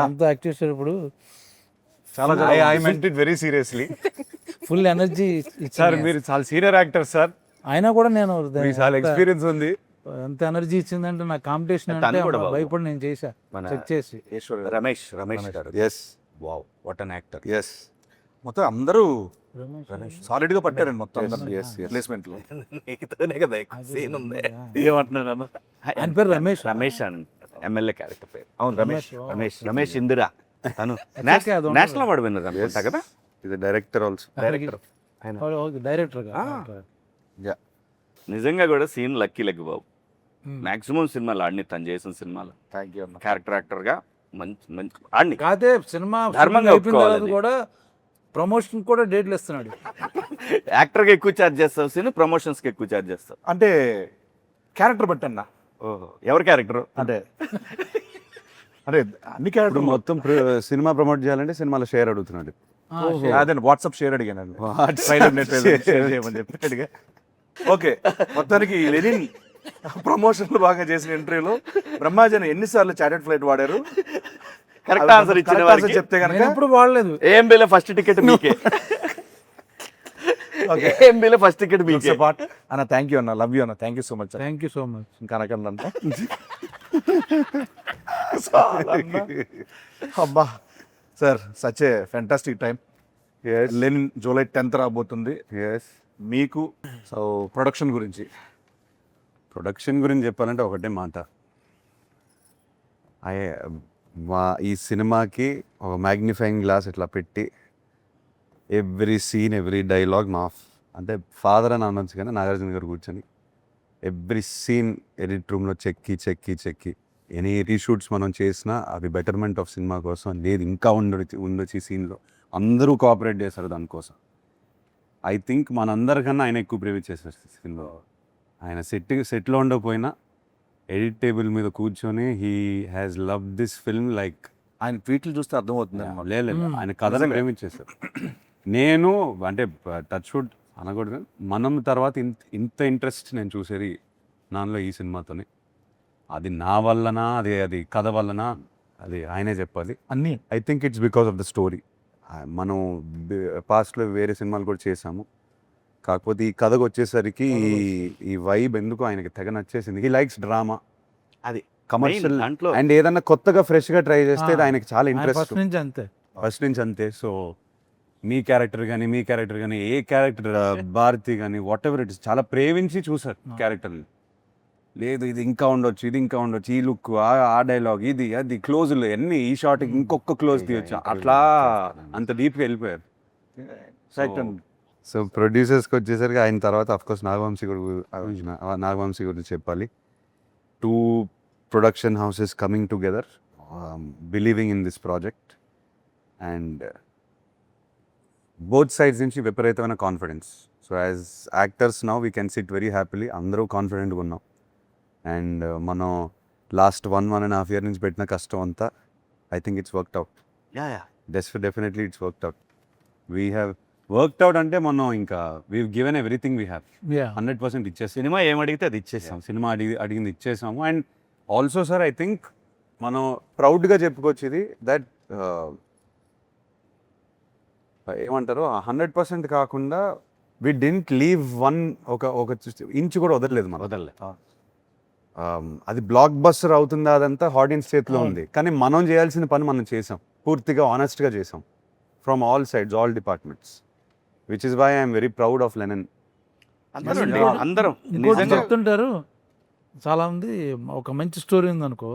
అంతా యాక్ట్ చేసేటప్పుడు చాలా I meant it very seriously. Full energy sir మీరు చాలా సీనియర్ యాక్టర్ సార్, అయినా కూడా నేను మీకు చాలా ఎక్స్పీరియన్స్ ఉంది. ఎంత ఎనర్జీ ఇచ్చిందంటే నా కాంపిటీషన్ తను అంటే కూడా బాబు. భయపడి నేను చేశా చెక్ చేసి. Ramesh garu. Yes, wow, what an actor. Yes, మొత్తం అందరూ సాలిడ్ గా పట్టారండి మొత్తం ప్లేస్మెంట్ లో. నీతోనే కదా సీన్ ఉంది. ఏమంటున్నాను, ఆయన పేరు రమేష్. రమేష్ అని ఎమ్మెల్యే క్యారెక్టర్ పేరు. అవును, రమేష్. రమేష్ ఇందిరా. తను Actually అది ఉండదు. నేషనల్ అవార్డు విన్నర్ అనుకుంటా కదా. ఇది డైరెక్టర్ ఆల్సో. డైరెక్టర్ డైరెక్టర్ నిజంగా కూడా సీన్ లక్కీ లెగ్ బాబు. మాక్సిమం సినిమాలు ఆడిని తను చేసిన సినిమాలు థ్యాంక్ యూ అన్న. క్యారెక్టర్ యాక్టర్గా మంచి మంచి ఆడిని. కాదే సినిమా ధర్మంగా అయిపోయిన తర్వాత ఒప్పుకోవాలి. కూడా ప్రమోషన్ కూడా డేట్లు ఇస్తున్నాడు. యాక్టర్గా ఎక్కువ ఛార్జ్ చేస్తావు సీన్, ప్రమోషన్స్కి ఎక్కువ ఛార్జ్ చేస్తావు. అంటే క్యారెక్టర్ బట్టి అన్న, ఓహో, ఎవరి క్యారెక్టర్? అంటే అంటే అన్ని ఇప్పుడు క్యారెక్టర్ మొత్తం సినిమా ప్రమోట్ చేయాలంటే సినిమాలో షేర్ అడుగుతున్నాడు. అదే వాట్సాప్ షేర్ అడిగాను ట్రైలర్ నెట్ షేర్ చేయమని చెప్పి అడిగా. ఓకే, మొత్తానికి లెనిన్ ప్రమోషన్లు బాగా చేసిన ఇంటర్వ్యూలో బ్రహ్మాజన్ ఎన్నిసార్లు చాటెడ్ ఫ్లైట్ వాడారు? కరెక్ట్ ఆన్సర్ ఇచ్చిన Correct answer వారికి చెప్తే నేను కనుక ఎప్పుడు వాడలేదు. ఏఎంబీలో ఫస్ట్ టికెట్ మీకే. ఏఎంబీలో ఫస్ట్ టికెట్ మీకే. పార్ట్ అన్న. థ్యాంక్ యూ అన్న, లవ్ యూ అన్న, thank you so much. Thank you so much. ఇంకా అనకండి అబ్బా sir, such a fantastic time. Lenin July 10th రాబోతుంది. ఎస్. మీకు సో ప్రొడక్షన్ గురించి ప్రొడక్షన్ గురించి చెప్పాలంటే ఒకటే మాట. ఈ సినిమాకి ఒక మ్యాగ్నిఫైయింగ్ గ్లాస్ ఇట్లా పెట్టి ఎవ్రీ సీన్ ఎవ్రీ డైలాగ్ మా అంటే ఫాదర్ అని అనొచ్చు, కానీ నాగార్జున గారు కూర్చొని ఎవ్రీ సీన్ ఎడిట్ రూమ్లో చెక్కి ఎనీ రీషూట్స్ మనం చేసినా అవి బెటర్మెంట్ ఆఫ్ సినిమా కోసం. లేదు ఇంకా ఉండొచ్చు ఈ సీన్లో, అందరూ కోఆపరేట్ చేశారు దానికోసం. ఐ థింక్ మనందరికన్నా ఆయన ఎక్కువ ప్రేమ చేశారు సినిమాలో. ఆయన సెట్లో ఉండకపోయినా ఎడిట్ టేబుల్ మీద కూర్చొని he has love this film like. ఆయన ట్వీట్లు చూస్తే అర్థమవుతుంది. లేదు ఆయన కథను ప్రేమించేశారు. నేను అంటే టచ్ వుడ్ అనకూడదు, మనం తర్వాత ఇంత ఇంట్రెస్ట్ నేను చూసేది నాలో ఈ సినిమాతోనే. అది నా వల్లనా, అది కథ వల్లనా, అది ఆయనే చెప్పాలి. అన్నీ I think it's because of the story. మనం పాస్ట్లో వేరే సినిమాలు కూడా చేసాము, కాకపోతే ఈ కథకు వచ్చేసరికి ఈ వైబ్ ఎందుకు ఆయనకి తెగ నచ్చేసింది. హీ లైక్స్ డ్రామా, అది కమర్షియల్ దాంట్లో అండ్ ఏదన్నా కొత్తగా ఫ్రెష్గా ట్రై చేస్తే అది ఆయనకి చాలా ఇంట్రెస్ట్. ఫస్ట్ నుంచి అంతే. ఫస్ట్ నుంచి అంతే. సో మీ క్యారెక్టర్ కానీ ఏ క్యారెక్టర్ భారతి కానీ వాట్ ఎవర్ ఇట్ ఇస్ చాలా ప్రేమించి చూసారు క్యారెక్టర్ని. లేదు ఇది ఇంకా ఉండొచ్చు, ఈ లుక్, ఆ డైలాగ్, ఇది అది క్లోజులు అన్ని, ఈ షార్ట్ ఇంకొక క్లోజ్ తీయొచ్చు, అట్లా అంత డీప్గా వెళ్ళిపోయారు. సో ప్రొడ్యూసర్స్కి వచ్చేసరికి ఆయన తర్వాత అఫ్కోర్స్ నాగవంశీ గురించి చెప్పాలి. 2 production houses coming together, believing in this project, and both sides నుంచి విపరీతమైన confidence. So as actors now we can SIT very happily, అందరూ కాన్ఫిడెంట్గా ఉన్నాం. అండ్ మనం లాస్ట్ 1.5 year నుంచి పెట్టిన కష్టం అంతా I think it's worked out. Definitely it's worked out. We have worked out అంటే మనం ఇంకా we given everything we have 100% ఇచ్చేసాం. సినిమా ఏమడిగితే అది ఇచ్చేసాం. సినిమా అడిగింది ఇచ్చేసాము. And also sir I think మనం ప్రౌడ్గా చెప్పుకోవచ్చు ఇది దట్ ఏమంటారు 100% కాకుండా వి డెంట్ లీవ్ ఒక ఇంచు కూడా వదలలేదు మనం. అది బ్లాక్ బస్టర్ అవుతుందా అదంతా ఆడియన్స్ చేతిలో ఉంది, కానీ మనం చేయాల్సిన పని మనం చేసాం, పూర్తిగా ఆనెస్ట్గా చేసాం from all sides, all departments, which is why I'm very proud of Lenin. అందరం ఇంకోటి చెప్తుంటారు చాలా మంది, ఒక మంచి స్టోరీ ఉందనుకో,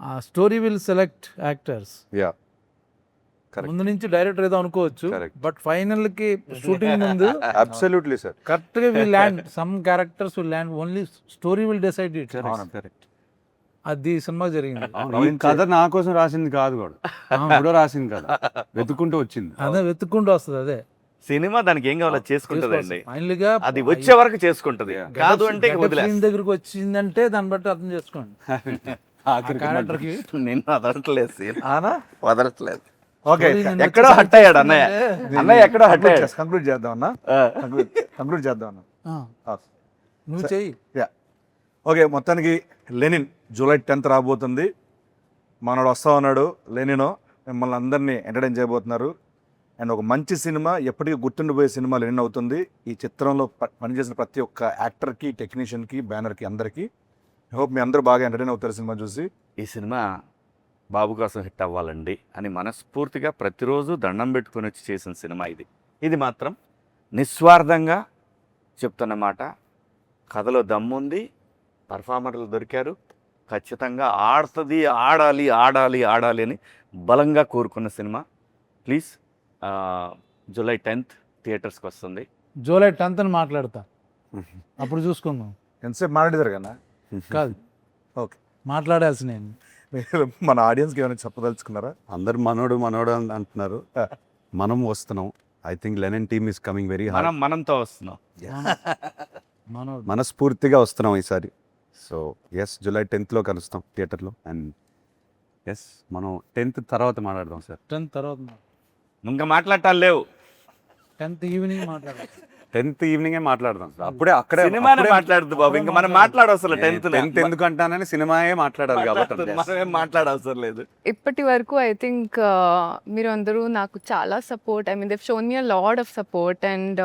ఆ story will select actors. Yeah correct. ముందు నుంచి డైరెక్టర్ ఏదో అనుకోవచ్చు, Correct. బట్ ఫైనల్ కి షూటింగ్ ముందు అబ్సల్యూట్లీ సార్. కరెక్ట్ గా will land, some characters will land, only story will decide it. Correct. అది సినిమా జరిగింది. ఈ కథ నా కోసం రాసింది కాదు కూడా, కూడా రాసింది కదా, వెతుక్కుంటూ వచ్చింది. అదే వెతుక్కుంటూ వస్తుంది. అదే సినిమా దానికి ఏం కావాలో చేసుకుంటుందండి. ఫైనల్ గా అది వచ్చే వరకు చేసుకుంటది, కాదు అంటే సీన్ దగ్గరకు వచ్చిందంటే దాన్ని బట్టి అర్థం చేసుకోండి. క్యారెక్టర్ కి నిన్ను వదలట్లేదు సీన్, ఆనా వదలట్లేదు. ఓకే, ఎక్కడో హట్ అయ్యాడు అన్నయ్య. అన్నయ్య ఎక్కడో హట్ అయ్యాడు. కంక్లూడ్ చేద్దాం అన్న, కంక్లూడ్ చేద్దాం అన్న. నువ్వు చెయ్యి. యా ఓకే, మొత్తానికి లెనిన్ జూలై 10th రాబోతుంది. మనోడు వస్తా ఉన్నాడు లెనినో, మిమ్మల్ని అందరినీ ఎంటర్టైన్ చేయబోతున్నారు. అండ్ ఒక మంచి సినిమా, ఎప్పటికీ గుర్తుండిపోయే సినిమా లెనిన్ అవుతుంది. ఈ చిత్రంలో పనిచేసిన ప్రతి ఒక్క యాక్టర్కి, టెక్నీషియన్కి, బ్యానర్కి, అందరికీ ఐ హోప్ మీ అందరూ బాగా ఎంటర్టైన్ అవుతారు సినిమా చూసి. ఈ సినిమా బాబు కోసం హిట్ అవ్వాలండి అని మనస్ఫూర్తిగా ప్రతిరోజు దండం పెట్టుకొని వచ్చి చేసిన సినిమా ఇది. ఇది మాత్రం నిస్వార్థంగా చెప్తున్న మాట. కథలో దమ్ముంది, పర్ఫార్మర్లు దొరికారు, ఖచ్చితంగా ఆడుతుంది, ఆడాలి ఆడాలి ఆడాలి అని బలంగా కోరుకున్న సినిమా. ప్లీజ్ జూలై 10th థియేటర్స్కి వస్తుంది. జూలై 10th అని మాట్లాడతా. అప్పుడు చూసుకుందాం. ఎంతసేపు మాట్లాడేదారు కదా కాదు, ఓకే. మాట్లాడాల్సి నేను. మీరు మన ఆడియన్స్కి ఏమైనా చెప్పదలుచుకున్నారా? అందరు మనోడు మనోడు అని అంటున్నారు, మనం వస్తున్నాం. I think Lenin team is coming very hard. మనంతో వస్తున్నాం. మనోడు మనస్ఫూర్తిగా వస్తున్నాం ఈసారి. సో ఎస్, July 10th కలుస్తాం థియేటర్లో. అండ్ ఎస్, మనం 10th తర్వాత మాట్లాడదాం సార్. 10th తర్వాత ఇంకా మాట్లాడటాలు లేవు. 10th ఈవినింగ్ మాట్లాడాలి. 10th ఈవినింగే మాట్లాడదాం సార్. అప్పుడే అక్కడే సినిమానే మాట్లాడదు బాబు, ఇంకా మనం మాట్లాడవసరం. 10th ఎందుకు అంటానని సినిమాయే మాట్లాడాలి కాబట్టి మనం ఏం మాట్లాడవసరం లేదు. ఇప్పటి వరకు ఐ థింక్ మీరు అందరూ నాకు చాలా support, I mean దెవ్ shown me a lot of support and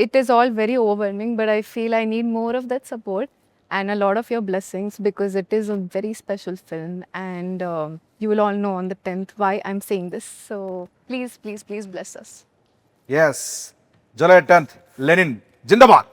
it is all very overwhelming, but I feel I need more of that support and a lot of your blessings because it is a very special film and you will all know on the 10th why I'm saying this. So please, please, please bless us. Yes, July 10th Lenin Zindabad.